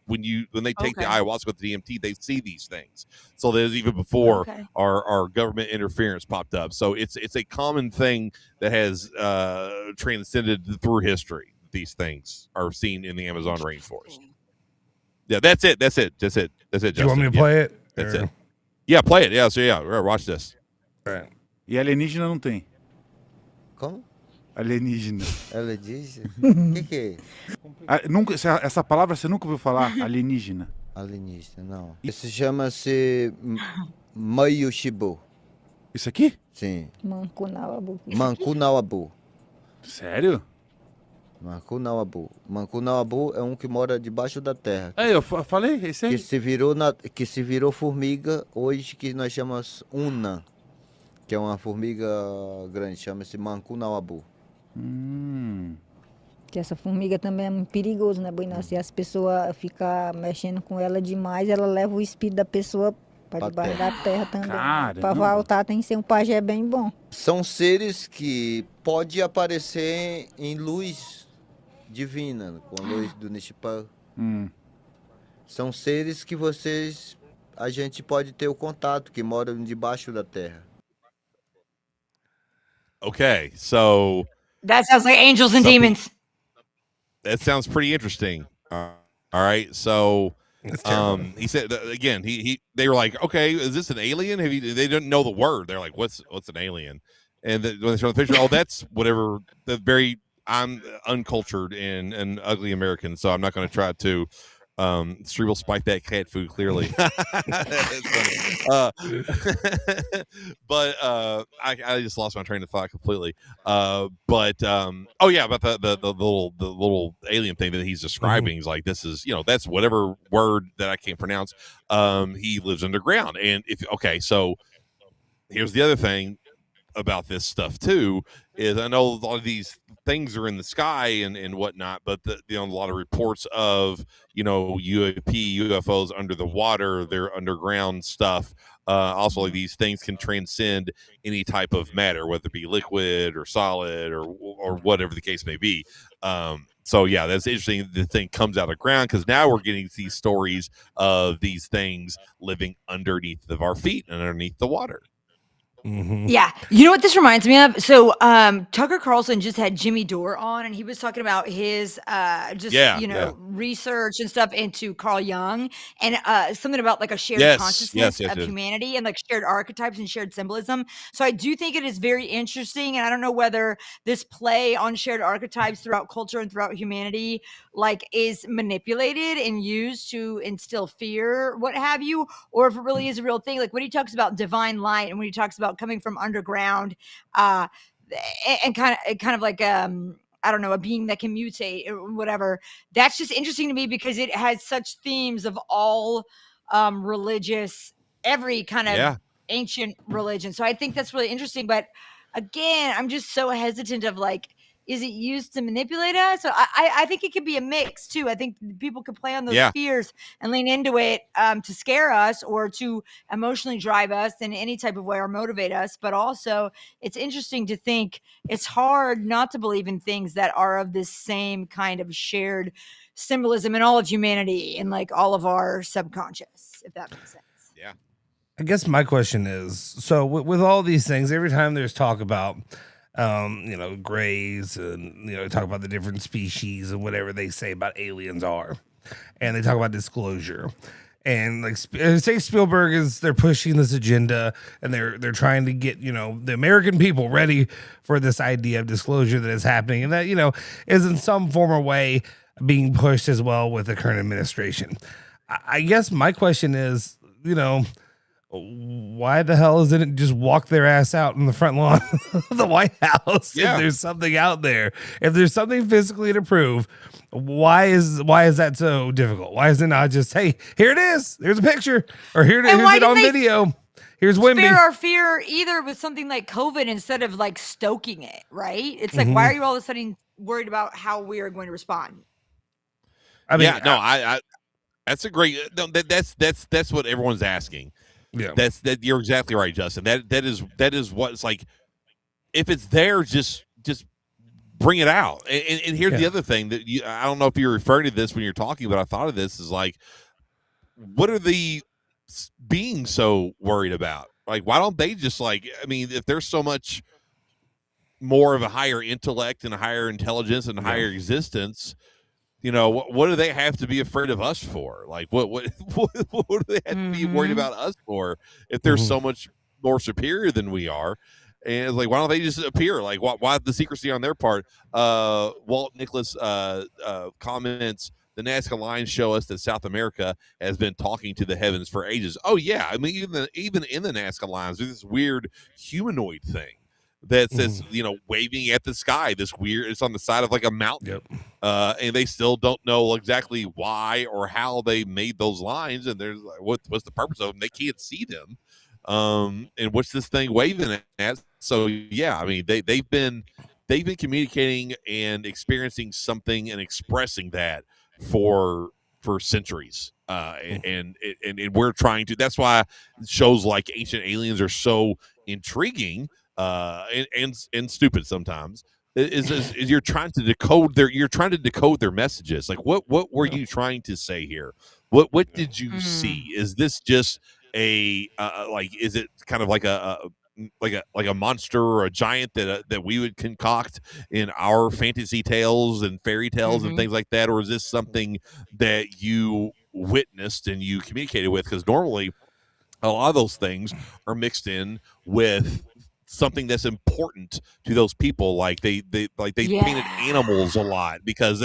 when they take the ayahuasca with the DMT, they see these things. So there's even before our government interference popped up. So it's a common thing that has transcended through history. These things are seen in the Amazon rainforest. Yeah, that's it. Just it. Do you want me to play it? That's it. Yeah, play it. Yeah, so watch this. All right. E alienígena não tem. Como? Alienígena. Alienígena? O que é? Nunca, essa palavra você nunca ouviu falar? Alienígena. Alienígena, não. Isso chama-se Mayushibu. Isso aqui? Sim. Mancunawabu. Mancunawabu. Sério? Mancunawabu é um que mora debaixo da terra. Eu falei, esse aí. Que se virou formiga hoje, que nós chamamos Una. Que é uma formiga grande, chama-se Mancunawabu. Que essa formiga também é muito perigosa, né, Boina? Se as pessoas ficam mexendo com ela demais, ela leva o espírito da pessoa para debaixo da terra também. Para voltar tem que ser um pajé bem bom. São seres que pode aparecer em luz divina, com a luz do Nishipan. São seres que a gente pode ter o contato, que moram debaixo da terra. Okay, so That sounds like angels and demons. That sounds pretty interesting. All right, so he said again. They were like, okay, is this an alien? They didn't know the word. They're like, what's an alien? And when they show the picture, that's whatever. I'm uncultured and an ugly American, so I'm not going to try to. Streble spiked that cat food clearly. That's funny. But I just lost my train of thought completely. About the little alien thing that he's describing. He's like, this is, that's whatever word that I can't pronounce. He lives underground, and so here's the other thing about this stuff too is I know a lot of these things are in the sky and whatnot, but a lot of reports of UAP, UFOs under the water, their underground stuff. Also, like, these things can transcend any type of matter, whether it be liquid or solid or whatever the case may be. So yeah, that's interesting. The thing comes out of the ground because now we're getting these stories of these things living underneath of our feet and underneath the water. Yeah. You know what this reminds me of? So Tucker Carlson just had Jimmy Dore on, and he was talking about his research and stuff into Carl Jung and something about like a shared consciousness of humanity and like shared archetypes and shared symbolism. So I do think it is very interesting, and I don't know whether this play on shared archetypes throughout culture and throughout humanity like is manipulated and used to instill fear, what have you, or if it really is a real thing. Like when he talks about divine light and when he talks about coming from underground and kind of like I don't know, a being that can mutate or whatever. That's just interesting to me because it has such themes of all religious, every kind of ancient religion. So I think that's really interesting. But again, I'm just so hesitant of like, is it used to manipulate us? So I think it could be a mix too. I think people could play on those fears and lean into it to scare us or to emotionally drive us in any type of way or motivate us. But also, it's interesting to think it's hard not to believe in things that are of this same kind of shared symbolism in all of humanity and like all of our subconscious, if that makes sense. Yeah. I guess my question is, so with all these things, every time there's talk about grays and talk about the different species and whatever they say about aliens are, and they talk about disclosure, and like say Spielberg they're pushing this agenda and they're trying to get the American people ready for this idea of disclosure that is happening and that is in some form or way being pushed as well with the current administration. I guess my question is, why the hell isn't it just walk their ass out in the front lawn of the White House if there's something out there? If there's something physically to prove, why is that so difficult? Why is it not just, hey, here it is, here's a picture, or here's it on video. Here's Wimby. Spare our fear either with something like COVID instead of like stoking it, right? It's like, why are you all of a sudden worried about how we are going to respond? I mean, I that's a great. No, that's what everyone's asking. Yeah, that. You're exactly right, Justin. That is what it's like. If it's there, just bring it out. And here's the other thing that I don't know if you're referring to this when you're talking, but I thought of this is like, what are the being so worried about? Like, why don't they just if there's so much more of a higher intellect and a higher intelligence and higher existence, what do they have to be afraid of us for? Like, what do they have to be worried about us for if they're so much more superior than we are? And it's like, why don't they just appear? Like, why the secrecy on their part? Walt Nicholas comments, the Nazca lines show us that South America has been talking to the heavens for ages. Oh, yeah. I mean, even in the Nazca lines, there's this weird humanoid thing that's waving at the sky. This weird, it's on the side of like a mountain. And they still don't know exactly why or how they made those lines. And there's like, what's the purpose of them? They can't see them. And what's this thing waving at? So yeah, I mean, they've been communicating and experiencing something and expressing that for centuries. And we're trying to. That's why shows like Ancient Aliens are so intriguing and stupid sometimes. Is you're trying to decode their messages. Like, what were you trying to say here? What did you see? Is this just a is it kind of like a monster or a giant that we would concoct in our fantasy tales and fairy tales and things like that, or is this something that you witnessed and you communicated with? Because normally a lot of those things are mixed in with something that's important to those people. Like they painted animals a lot because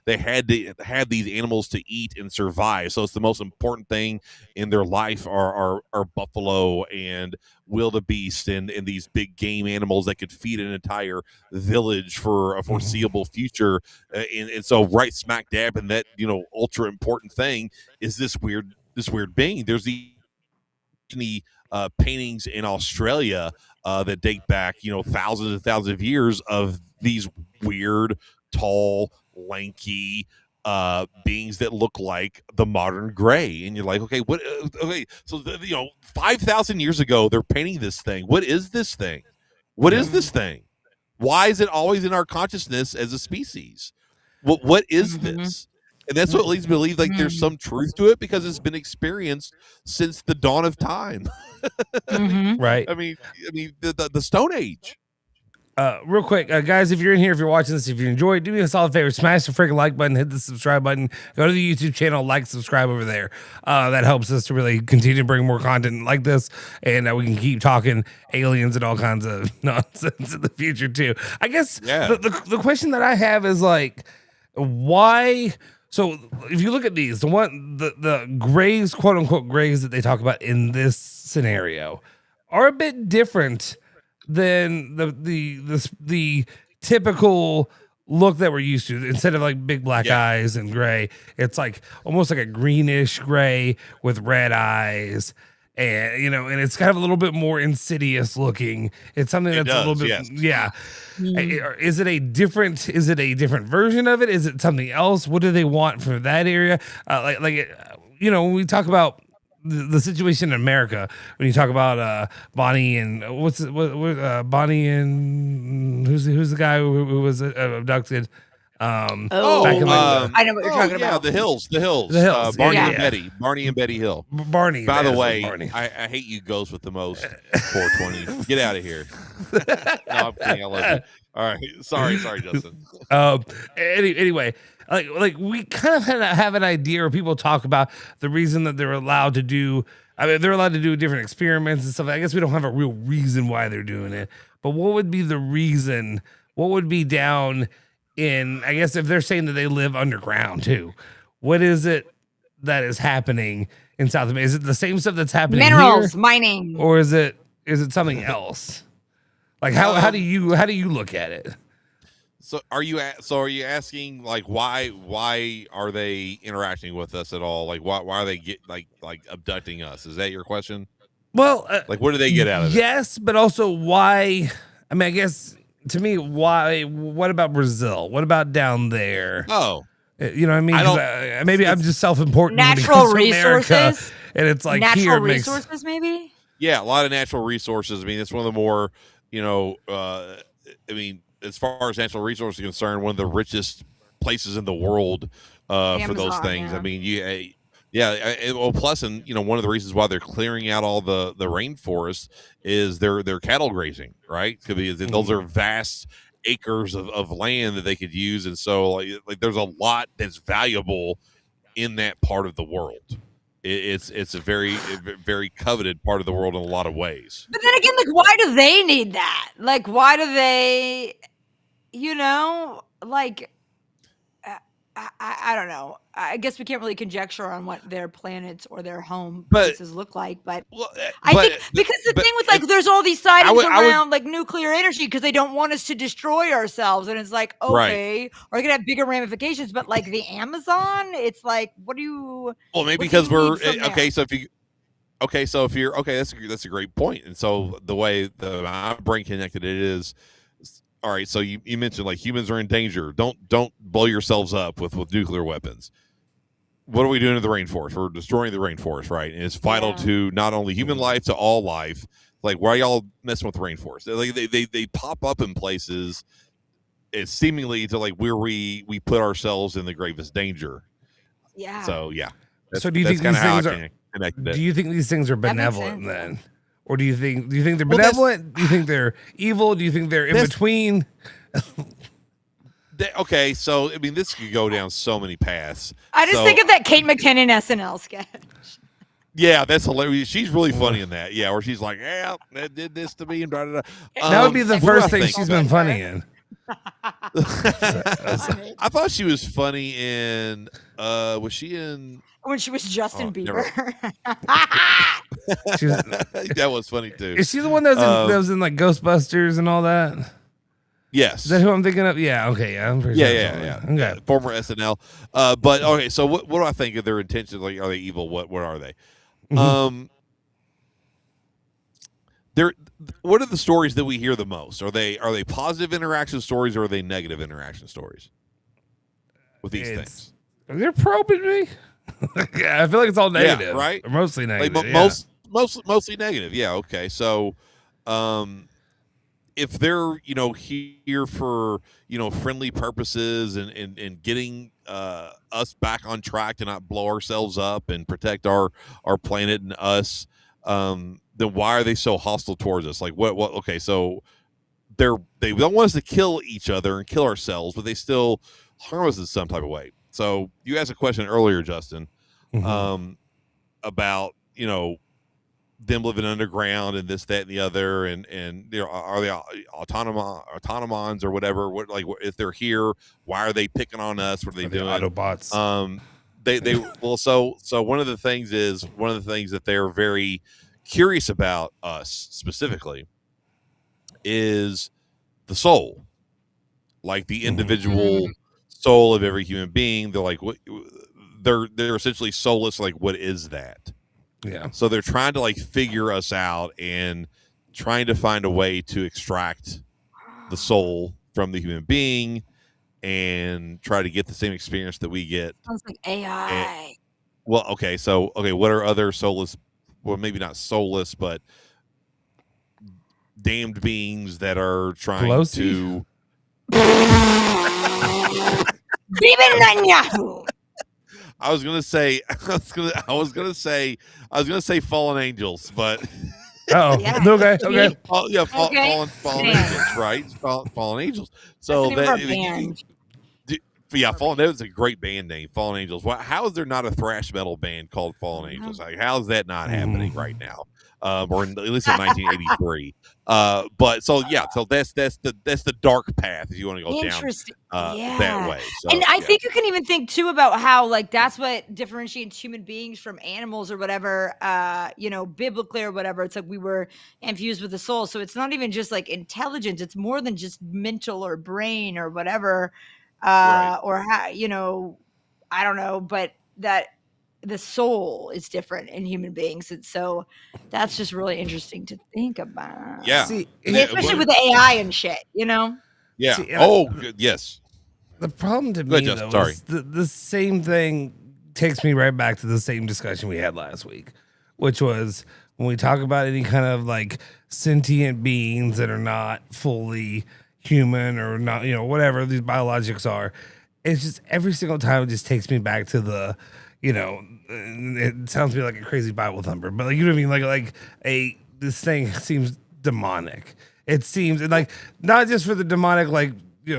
they had to have these animals to eat and survive. So it's the most important thing in their life are buffalo and wildebeest and these big game animals that could feed an entire village for a foreseeable future. And so right smack dab in that, ultra important thing is this weird being. There's the paintings in Australia that date back, thousands and thousands of years of these weird, tall, lanky beings that look like the modern gray. And you're like, okay, what? Okay, so 5,000 years ago, they're painting this thing. What is this thing? What is this thing? Why is it always in our consciousness as a species? What is this? And that's what leads me to believe like there's some truth to it because it's been experienced since the dawn of time. Right. I mean, the Stone Age. Real quick, guys, if you're in here, if you're watching this, if you enjoyed, do me a solid favor, smash the freaking like button, hit the subscribe button, go to the YouTube channel, like, subscribe over there. That helps us to really continue to bring more content like this, and we can keep talking aliens and all kinds of nonsense in the future too. I guess the question that I have is like, why? So if you look at these, the grays, quote unquote grays that they talk about in this scenario are a bit different than the typical look that we're used to. Instead of like big black eyes and gray, it's like almost like a greenish gray with red eyes. And and it's kind of a little bit more insidious looking. It's something that's a little bit, Is it a different version of it? Is it something else? What do they want for that area? When we talk about the situation in America, when you talk about Bonnie and Bonnie and who's the guy who was abducted? I know what you're talking about. The Hills. Barney and Betty Hill. Barney. By the way, I hate you ghosts with the most 420. Get out of here. No, I'm kidding. I love you. All right. Sorry, Justin. Anyway, like we kind of have an idea, or people talk about the reason that they're allowed to do. I mean, they're allowed to do different experiments and stuff. I guess we don't have a real reason why they're doing it. But what would be the reason? What would be down in, I guess, if they're saying that they live underground too, what is it that is happening in South America? Is it the same stuff that's happening minerals here? Mining, or is it something else? Like how do you look at it? So are you asking like why are they interacting with us at all? Like why are they like abducting us? Is that your question? Well, like what do they get out of it? Yes, but also why? I mean, I guess. To me, why? What about Brazil? What about down there? Oh, you know what I mean? Maybe I'm just self-important. Natural resources, America, and it's like natural resources, maybe. Yeah, a lot of natural resources. I mean, it's one of the more, I mean, as far as natural resources are concerned, one of the richest places in the world for those things. I mean, well, plus, and one of the reasons why they're clearing out all the rainforest is their cattle grazing, right? Because those are vast acres of land that they could use, and so like there's a lot that's valuable in that part of the world. It's a very very coveted part of the world in a lot of ways. But then again, like, why do they need that? Like, why do they? I don't know. I guess we can't really conjecture on what their planets or their home places look like, but I think because the thing with like there's all these sightings around like nuclear energy because they don't want us to destroy ourselves, and it's like okay, or it could have bigger ramifications. But like the Amazon, it's like what do you? Well, maybe because we're okay. So if you're that's a great point. And so the way my brain connected it is. All right, so you mentioned like humans are in danger. Don't blow yourselves up with nuclear weapons. What are we doing to the rainforest? We're destroying the rainforest, right? And it's vital to not only human life, to all life. Like, why are y'all messing with the rainforest? Like they pop up in places, it's seemingly to like where we put ourselves in the gravest danger. Yeah. So yeah. So do you think these things are? Do you think these things are benevolent then? Or do you think they're benevolent? Do you think they're evil? Do you think they're in between? Okay, so I mean, this could go down so many paths. I just think of that Kate McKinnon SNL sketch. Yeah, that's hilarious. She's really funny in that. Yeah, where she's like, "Yeah, that did this to me," and blah, blah, blah. That would be the first thing she's been funny in. I thought she was funny in. Was she in? When she was Justin Bieber. That was funny too. Is she the one that was in like Ghostbusters and all that? Yes. Is that who I'm thinking of? Yeah. Okay. Yeah. I'm pretty sure. Yeah. Okay. Former SNL. But okay. So what do I think of their intentions? Like, are they evil? What are they? Mm-hmm. What are the stories that we hear the most? Are they positive interaction stories or are they negative interaction stories with these things? They're probing me. Yeah, I feel like it's all negative, right? Or mostly negative. Like, mostly negative. Yeah. Okay. So, if they're here for friendly purposes and getting us back on track to not blow ourselves up and protect our planet and us, then why are they so hostile towards us? Like what? Okay, so they don't want us to kill each other and kill ourselves, but they still harm us in some type of way. So you asked a question earlier, Justin, about them living underground and this, that, and the other, and are they autonomons or whatever? What, like, if they're here, why are they picking on us? What are they doing? Autobots. So one of the things that they're very curious about us specifically is the soul. like the individual soul of every human being. They're like, what? They're essentially soulless. Like, what is that? Yeah. So they're trying to like figure us out and trying to find a way to extract the soul from the human being and try to get the same experience that we get. Sounds like AI. And, well, okay, so what are other soulless? Well, maybe not soulless, but damned beings that are trying to. Viva Netanyahu! I was gonna say fallen angels, but okay. Fallen angels, right? Fallen angels. So that was a great band name, Fallen Angels. How is there not a thrash metal band called Fallen Angels? Like, how is that not happening right now? Or at least in 1983. But so that's the dark path if you want to go down that way. So, and I think you can even think too about how like that's what differentiates human beings from animals or whatever, biblically or whatever. It's like we were infused with the soul. So it's not even just like intelligence, it's more than just mental or brain or whatever. Or how, I don't know, but that the soul is different in human beings. And so that's just really interesting to think about. Yeah. Especially with the AI and shit, Yeah. Yes. The problem to me, though, is the same thing takes me right back to the same discussion we had last week, which was when we talk about any kind of like sentient beings that are not fully human or not, whatever these biologics are, it's just every single time it just takes me back to the, it sounds to me like a crazy Bible thumper, but like, you know what I mean? Like this thing seems demonic. It seems like not just for the demonic, like,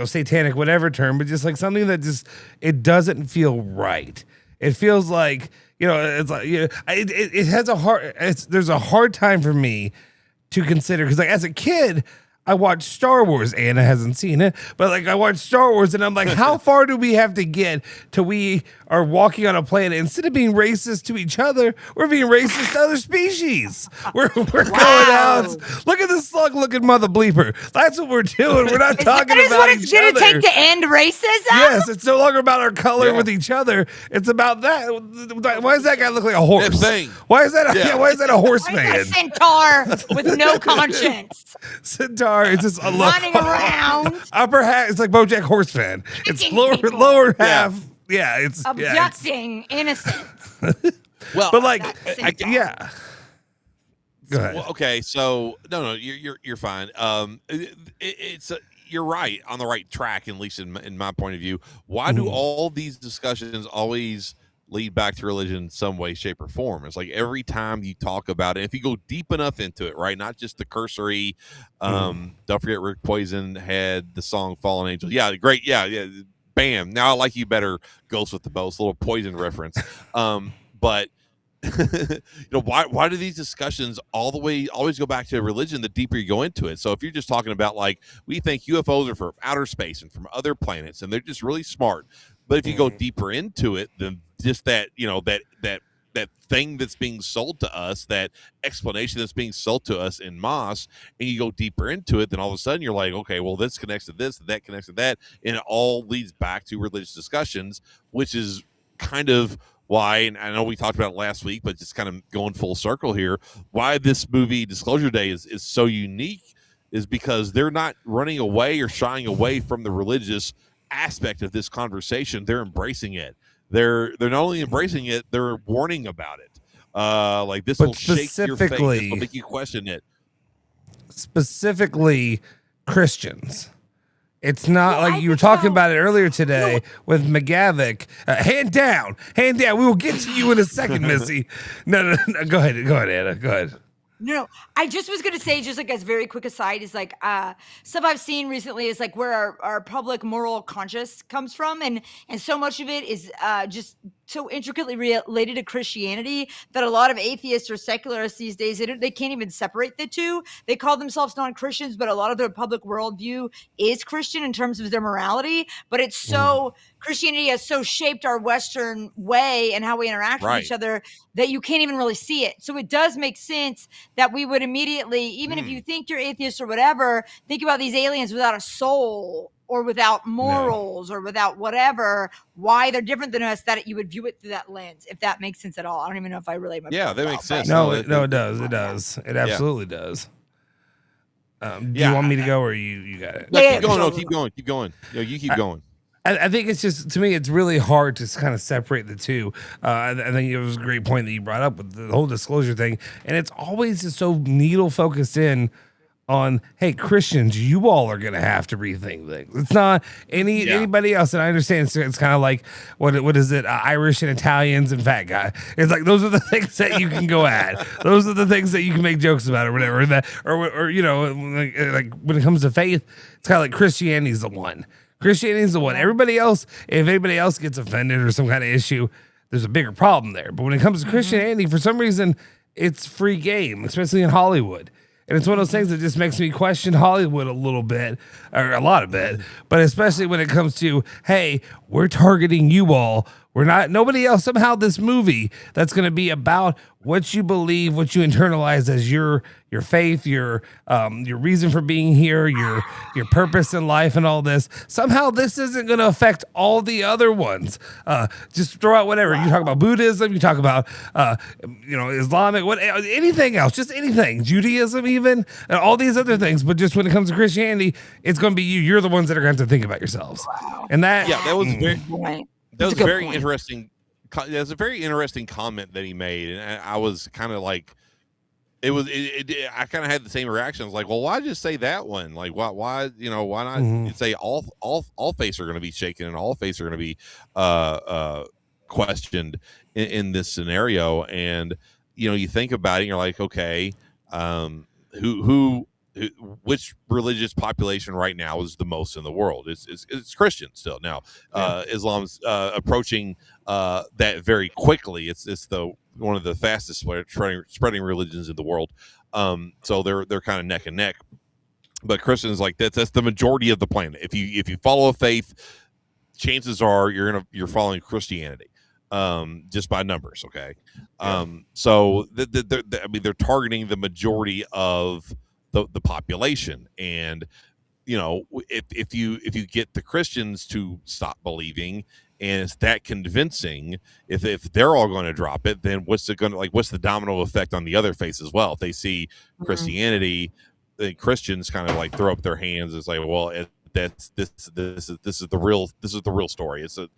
satanic, whatever term, but just like something that just, it doesn't feel right. It feels like, it's like, it has there's a hard time for me to consider. Cause like as a kid, I watched Star Wars. Anna hasn't seen it, but like I watched Star Wars and I'm like, how far do we have to get till we are walking on a planet? Instead of being racist to each other, we're being racist to other species. We're going out. Look at this slug looking mother bleeper. That's what we're doing. We're not talking about what each it's going to other. take to end racism? Yes, it's no longer about our color with each other. It's about that. Why does that guy look like a horse? Why is that a horse man? A centaur with no conscience. Centaur. It's just a running around. Upper half. It's like BoJack Horseman. It's lower half. Yeah, it's abducting innocents. Well, but like, Go ahead. Well, okay, so no, you're fine. You're right on the right track, at least in my point of view. Why do all these discussions always lead back to religion in some way, shape, or form? It's like every time you talk about it, if you go deep enough into it, right? Not just the cursory. Don't forget Rick Poison had the song "Fallen Angels." Yeah, great. Yeah. Bam. Now I like you better, Ghost with the Bow. It's a little Poison reference. But why do these discussions always go back to religion the deeper you go into it? So if you're just talking about like, we think UFOs are from outer space and from other planets and they're just really smart, but if you go deeper into it, then just that that thing that's being sold to us, that explanation that's being sold to us in Moss, and you go deeper into it, then all of a sudden you're like, okay, well, this connects to this and that connects to that, and it all leads back to religious discussions, which is kind of why, and I know we talked about it last week, but just kind of going full circle here, why this movie Disclosure Day is so unique is because they're not running away or shying away from the religious aspect of this conversation. They're embracing it. They're not only embracing it, they're warning about it. Like, this will shake your faith. This will make you question it. Specifically, Christians. It's not like you were talking about it earlier today with McGavick. Hand down. We will get to you in a second, Missy. No. Go ahead, Anna. Go ahead. No, I just was going to say, just like as very quick aside, is like stuff I've seen recently is like where our public moral conscience comes from. And so much of it is just so intricately related to Christianity that a lot of atheists or secularists these days, they can't even separate the two. They call themselves non-Christians, but a lot of their public worldview is Christian in terms of their morality. But it's so Christianity has so shaped our Western way and how we interact with each other that you can't even really see it. So it does make sense that we would immediately, even if you think you're atheist or whatever, think about these aliens without a soul or without morals or without whatever, why they're different than us, that you would view it through that lens, if that makes sense at all. I don't even know if I relate my that makes sense. No, it does. It does. It absolutely does. Do you want me to go, or you got it? No, keep going. No, keep going. No, you keep going. I think it's just, to me, it's really hard to kind of separate the two. I think it was a great point that you brought up with the whole disclosure thing. And it's always just so needle focused in on, hey, Christians, you all are going to have to rethink things. It's not anybody else. And I understand it's kind of like, what is it? Irish and Italians and fat guy. It's like, those are the things that you can go at. Those are the things that you can make jokes about or whatever. Or you know, like when it comes to faith, it's kind of like Christianity's the one. Christianity's the one. Everybody else, if anybody else gets offended or some kind of issue, there's a bigger problem there. But when it comes to Christianity, for some reason, it's free game, especially in Hollywood. And it's one of those things that just makes me question Hollywood a little bit, or a lot of bit, but especially when it comes to, hey, we're targeting you all. We're not, nobody else. Somehow this movie that's going to be about what you believe, what you internalize as your faith, your reason for being here, your purpose in life and all this. Somehow this isn't going to affect all the other ones. Just throw out whatever. You talk about Buddhism, you talk about, Islamic, anything else, just anything, Judaism even, and all these other things. But just when it comes to Christianity, it's going to be you. You're the ones that are going to have to think about yourselves. And that was very... Right. That was very interesting. That's a very interesting comment that he made, and I was kind of like, I kind of had the same reaction. I was like, well, why just say that one? Like, why not say all faiths are going to be shaken and all faiths are going to be questioned in this scenario? And you think about it, and you're like, okay, which religious population right now is the most in the world? It's Christian still. Now, Islam's approaching that very quickly. It's one of the fastest spreading religions in the world. So they're kind of neck and neck. But Christians, like that's the majority of the planet. If you follow a faith, chances are you're following Christianity. Just by numbers, okay. So they're targeting the majority of the population, and if you get the Christians to stop believing, and it's that convincing, if they're all going to drop it, then what's the domino effect on the other faiths as well? If they see Christianity, the Christians kind of like throw up their hands. It's like, well, this is the real story. It's the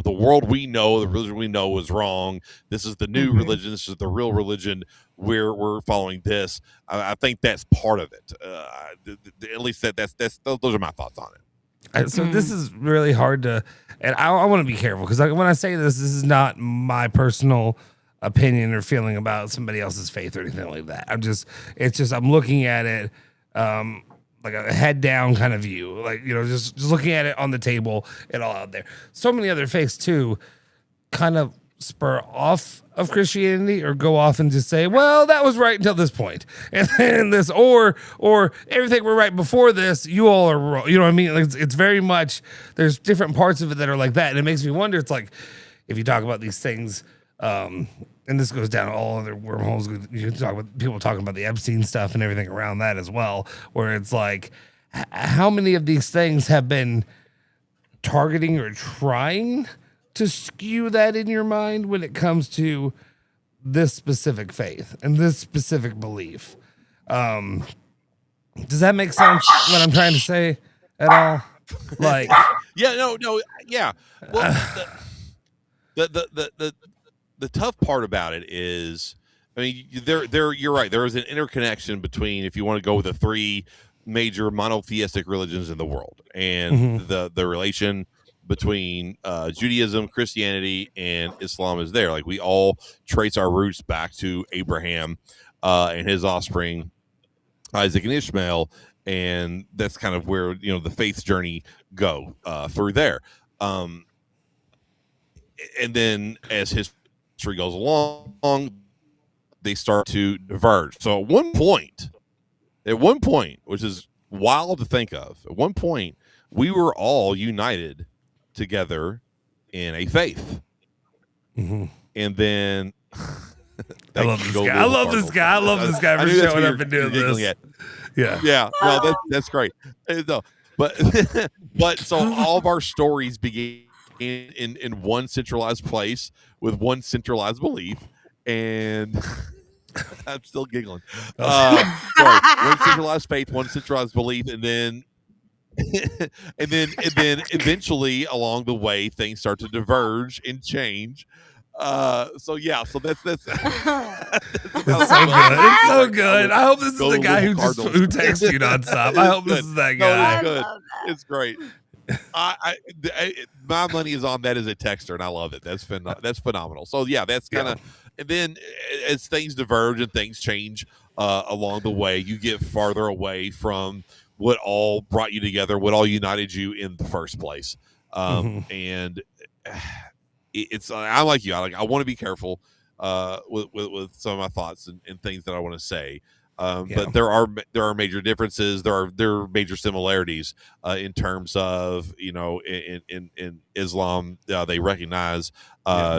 world we know, the religion we know is wrong. This is the new religion. This is the real religion. We're following this. I think that's part of it. At least those are my thoughts on it. So this is really hard to, and I want to be careful because when I say this is not my personal opinion or feeling about somebody else's faith or anything like that. I'm looking at it like a head down kind of view, like, just looking at it on the table and all out there. So many other faiths too kind of spur off of Christianity or go off and just say, well, that was right until this point. And then this, or everything were right before this, you all are wrong. You know what I mean? Like, it's very much, there's different parts of it that are like that. And it makes me wonder, it's like, if you talk about these things, and this goes down all other wormholes. You can talk about people talking about the Epstein stuff and everything around that as well, where it's like, how many of these things have been targeting or trying to skew that in your mind when it comes to this specific faith and this specific belief? Does that make sense, what I'm trying to say at all? Like, yeah. Well, the tough part about it is, I mean, you're right. There is an interconnection between, if you want to go with the three major monotheistic religions in the world, and the relation between Judaism, Christianity, and Islam is there. Like, we all trace our roots back to Abraham and his offspring, Isaac and Ishmael, and that's kind of where the faith's journey go through there. And then as history goes along, they start to diverge. So at one point, which is wild to think of, at one point we were all united together in a faith. And then I love this guy. I love this guy for showing up and doing this. Yeah. No, that's great. No, but but so all of our stories begin in one centralized place with one centralized belief, and I'm still giggling. Sorry, one centralized faith, one centralized belief, and then and then eventually along the way things start to diverge and change. So that's It's so good. It's so good. I hope this is the guy who texts you nonstop. I hope this is that guy. No, it's good. It's great. My money is on that as a texter, and I love it. That's phenomenal. So that's kind of, and then as things diverge and things change along the way, you get farther away from what all brought you together, what all united you in the first place. And it's I'm like you. I want to be careful with some of my thoughts and things that I want to say. But there are major differences. There are major similarities in terms of in Islam they recognize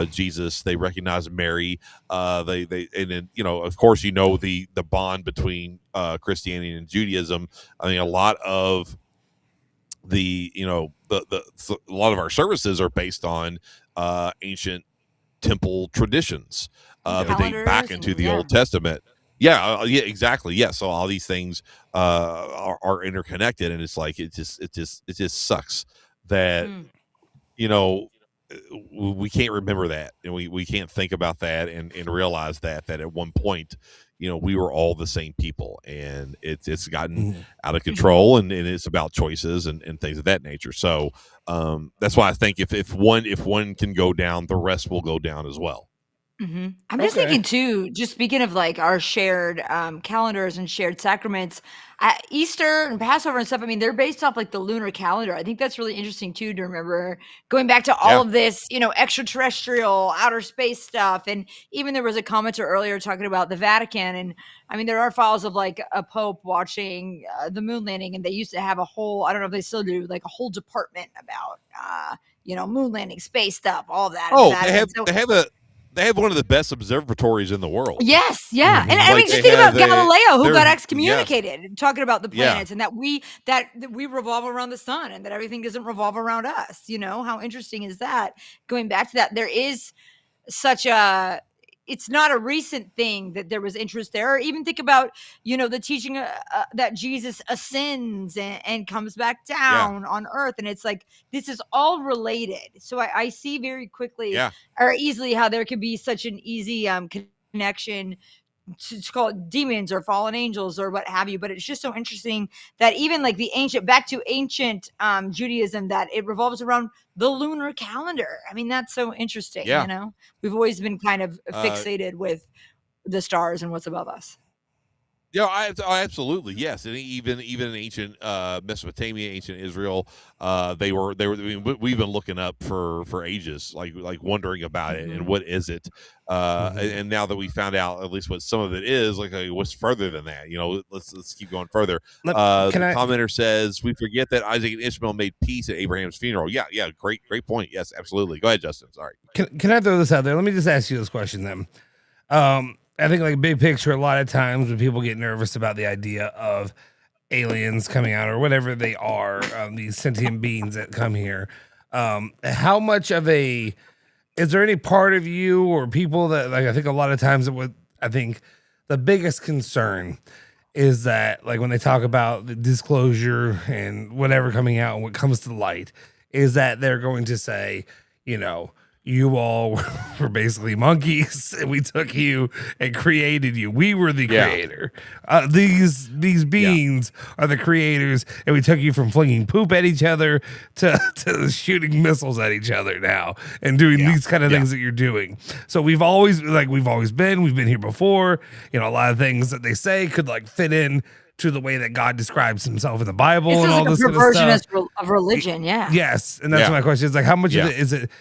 Jesus, they recognize Mary, they and then of course the bond between Christianity and Judaism. I mean, a lot of a lot of our services are based on ancient temple traditions that date back into the Old Testament. Yeah, exactly. Yeah, so all these things are interconnected, and it's like it just sucks that we can't remember that, and we can't think about that and realize that at one point we were all the same people, and it's gotten out of control, and it's about choices and things of that nature. So that's why I think if one can go down, the rest will go down as well. I'm just thinking too, just speaking of like our shared calendars and shared sacraments, Easter and Passover and stuff. I mean, they're based off like the lunar calendar. I think that's really interesting too, to remember going back to all of this, extraterrestrial outer space stuff. And even there was a commenter earlier talking about the Vatican. And I mean, there are files of like a Pope watching the moon landing, and they used to have a whole, I don't know if they still do, like a whole department about, moon landing, space stuff, all of that. Oh, they have one of the best observatories in the world. Yes, yeah. And I mean, just think about Galileo, who got excommunicated, talking about the planets and that we revolve around the sun and that everything doesn't revolve around us. How interesting is that? Going back to that, there is such it's not a recent thing that there was interest there. Or even think about, the teaching that Jesus ascends and comes back down on earth. And it's like, this is all related. So I see very quickly or easily how there could be such an easy connection to call it demons or fallen angels or what have you. But it's just so interesting that even like back to ancient Judaism, that it revolves around the lunar calendar. I mean, that's so interesting. We've always been kind of fixated with the stars and what's above us. Yeah, absolutely, yes, and even in ancient Mesopotamia, ancient Israel, they were. I mean, we've been looking up for ages, like wondering about it and what is it, and now that we found out at least what some of it is, like what's further than that, let's keep going further. The commenter says we forget that Isaac and Ishmael made peace at Abraham's funeral. Yeah, great point. Yes, absolutely. Go ahead, Justin. Sorry. Can I throw this out there? Let me just ask you this question then. I think like big picture, a lot of times when people get nervous about the idea of aliens coming out or whatever they are, these sentient beings that come here, how much of is there any part of you or people that like, I think a lot of times I think the biggest concern is that like when they talk about the disclosure and whatever coming out and what comes to light is that they're going to say, you all were basically monkeys, and we took you and created you. We were the creator. These beings are the creators, and we took you from flinging poop at each other to shooting missiles at each other now, and doing these kind of things that you're doing. So we've always been here before. A lot of things that they say could like fit in to the way that God describes himself in the Bible and all this kind of stuff. Of religion, Yes, and that's my question. Is like how much of it is it?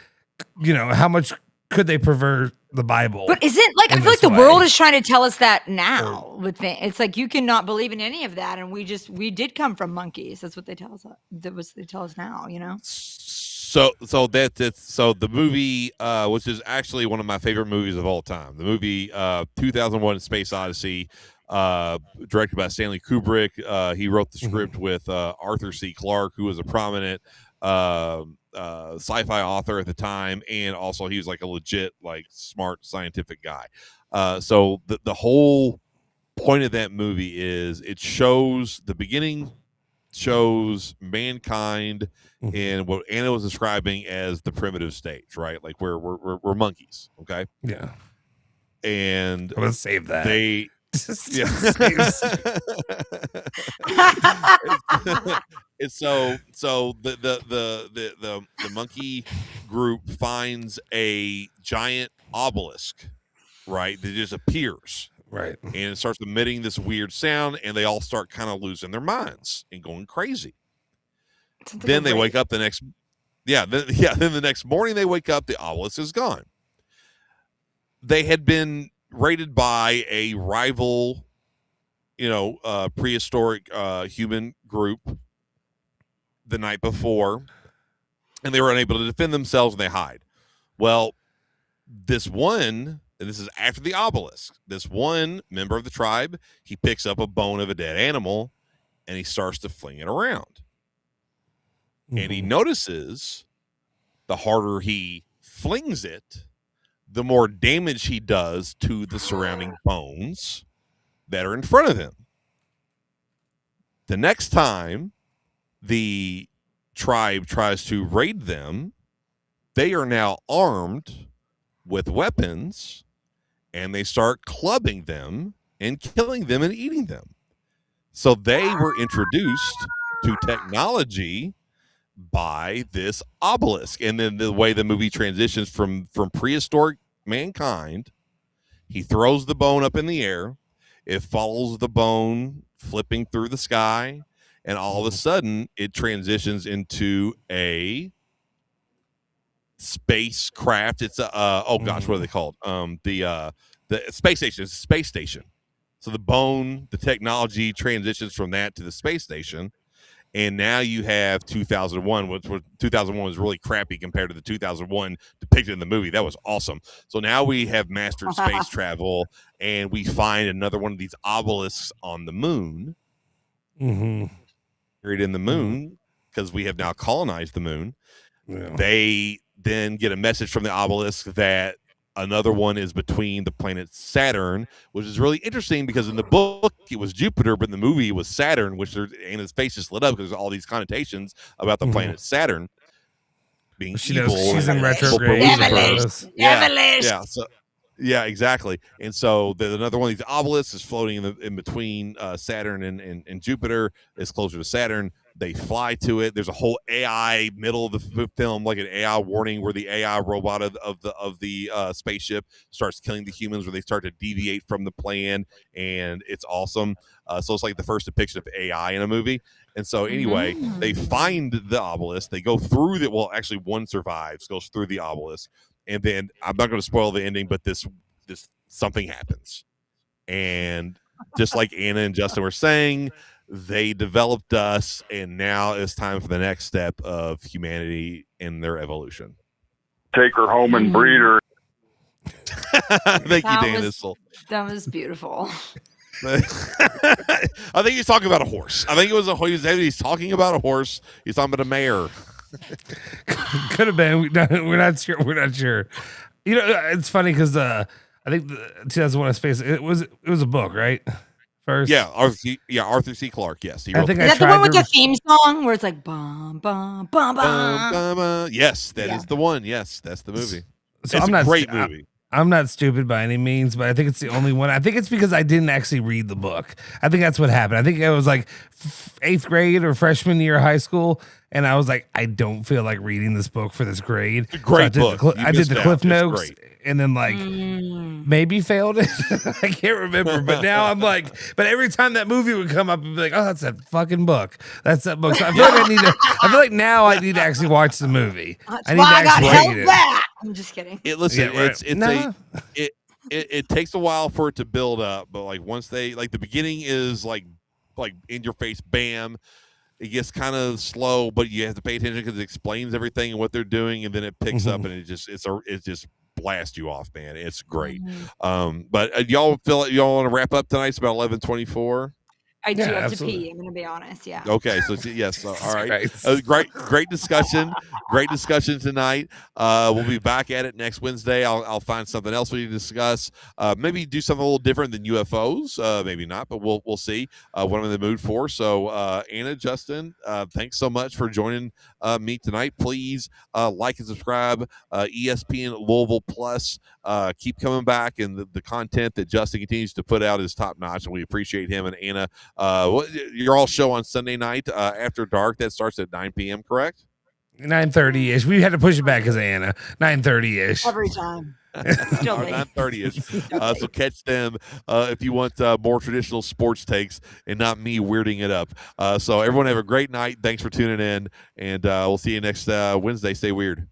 How much could they pervert the Bible? But is it like I feel like the world is trying to tell us that now? It's like you cannot believe in any of that, and we did come from monkeys. That's what they tell us. That was they tell us now. So the movie, which is actually one of my favorite movies of all time, the movie 2001: Space Odyssey. directed by Stanley Kubrick. He wrote the script with Arthur C. Clarke, who was a prominent sci-fi author at the time, and also he was like a legit, like, smart scientific guy. So the whole point of that movie is it shows the beginning, shows mankind in what Anna was describing as the primitive stage, right? Like we're monkeys, okay? Yeah. And I'm gonna save that. And so the monkey group finds a giant obelisk, right? That just appears. Right. And it starts emitting this weird sound, and they all start kind of losing their minds and going crazy. Then they wake up the next then the next morning they wake up, the obelisk is gone. They had been raided by a rival, prehistoric human group the night before, and they were unable to defend themselves, and they hide. Well, this one, and this is after the obelisk, this one member of the tribe, he picks up a bone of a dead animal, and he starts to fling it around. And he notices the harder he flings it, the more damage he does to the surrounding bones that are in front of him. The next time the tribe tries to raid them, they are now armed with weapons, and they start clubbing them and killing them and eating them. So they were introduced to technology by this obelisk. And then the way the movie transitions from prehistoric mankind, he throws the bone up in the air, it follows the bone flipping through the sky, and all of a sudden it transitions into a spacecraft. It's what are they called? The space station. It's a space station. So the technology transitions from that to the space station. And now you have 2001, which 2001 was really crappy compared to the 2001 depicted in the movie. That was awesome. So now we have mastered space travel, and we find another one of these obelisks on the moon. Buried in the moon, because we have now colonized the moon. Yeah. They then get a message from the obelisk that another one is between the planet Saturn, which is really interesting because in the book it was Jupiter, but in the movie it was Saturn, and his face just lit up because there's all these connotations about the planet Saturn being evil. She's in retrograde. Yeah, exactly. And so there's another one of these obelisks is floating in between Saturn and Jupiter. It's closer to Saturn. They fly to it. There's a whole AI middle of the film, like an AI warning, where the AI robot of the spaceship starts killing the humans, where they start to deviate from the plan, and it's awesome. So it's like the first depiction of AI in a movie. And so anyway, they find the obelisk. They go through the. Well, actually, one survives, goes through the obelisk, and then I'm not going to spoil the ending, but this something happens, and just like Anna and Justin were saying, they developed us, and now it's time for the next step of humanity in their evolution. Take her home and breed her. Thank you, Dan. That was beautiful. I think he's talking about a horse. I think it was he's talking about a horse. He's talking about a mare. Could have been. We're not sure. It's funny because I think the 2001: A Space. It was a book, right? First. Yeah, Arthur C. Clarke. Yes, he wrote. Is that the one with the theme song where it's like bum bum bum bum? Yes, that is the one. Yes, that's the movie. So it's a great movie. I'm not stupid by any means, but I think it's the only one. I think it's because I didn't actually read the book. I think that's what happened. I think I was like 8th grade or freshman year of high school, and I was like, I don't feel like reading this book for this grade. It's a great book. I did the Cliff Notes, and then maybe failed it. I can't remember, but now I'm like, but every time that movie would come up, I'd be like, oh, that's that fucking book. That's that book. So I feel like I feel like now I need to actually watch the movie. I need to actually read it. I'm just kidding. It takes a while for it to build up, but like once they the beginning is like in your face, bam. It gets kind of slow, but you have to pay attention because it explains everything and what they're doing, and then it picks up and it just blast you off, man. It's great. But y'all feel like y'all want to wrap up tonight? It's about 11:24. I do have to pee. I'm going to be honest. Yeah. Okay. So yes. All right. Great discussion. Great discussion tonight. We'll be back at it next Wednesday. I'll find something else we need to discuss. Maybe do something a little different than UFOs. Maybe not, but we'll see what I'm in the mood for. So Anna, Justin, thanks so much for joining me tonight. Please like and subscribe. ESPN Louisville Plus. Keep coming back, and the content that Justin continues to put out is top notch, and we appreciate him and Anna. Your all show on Sunday night after dark that starts at 9 p.m. correct? 9:30 ish. We had to push it back because Anna. 9:30 ish. Every time. 9:30 ish. So catch them if you want more traditional sports takes and not me weirding it up. So everyone have a great night. Thanks for tuning in, and we'll see you next Wednesday. Stay weird.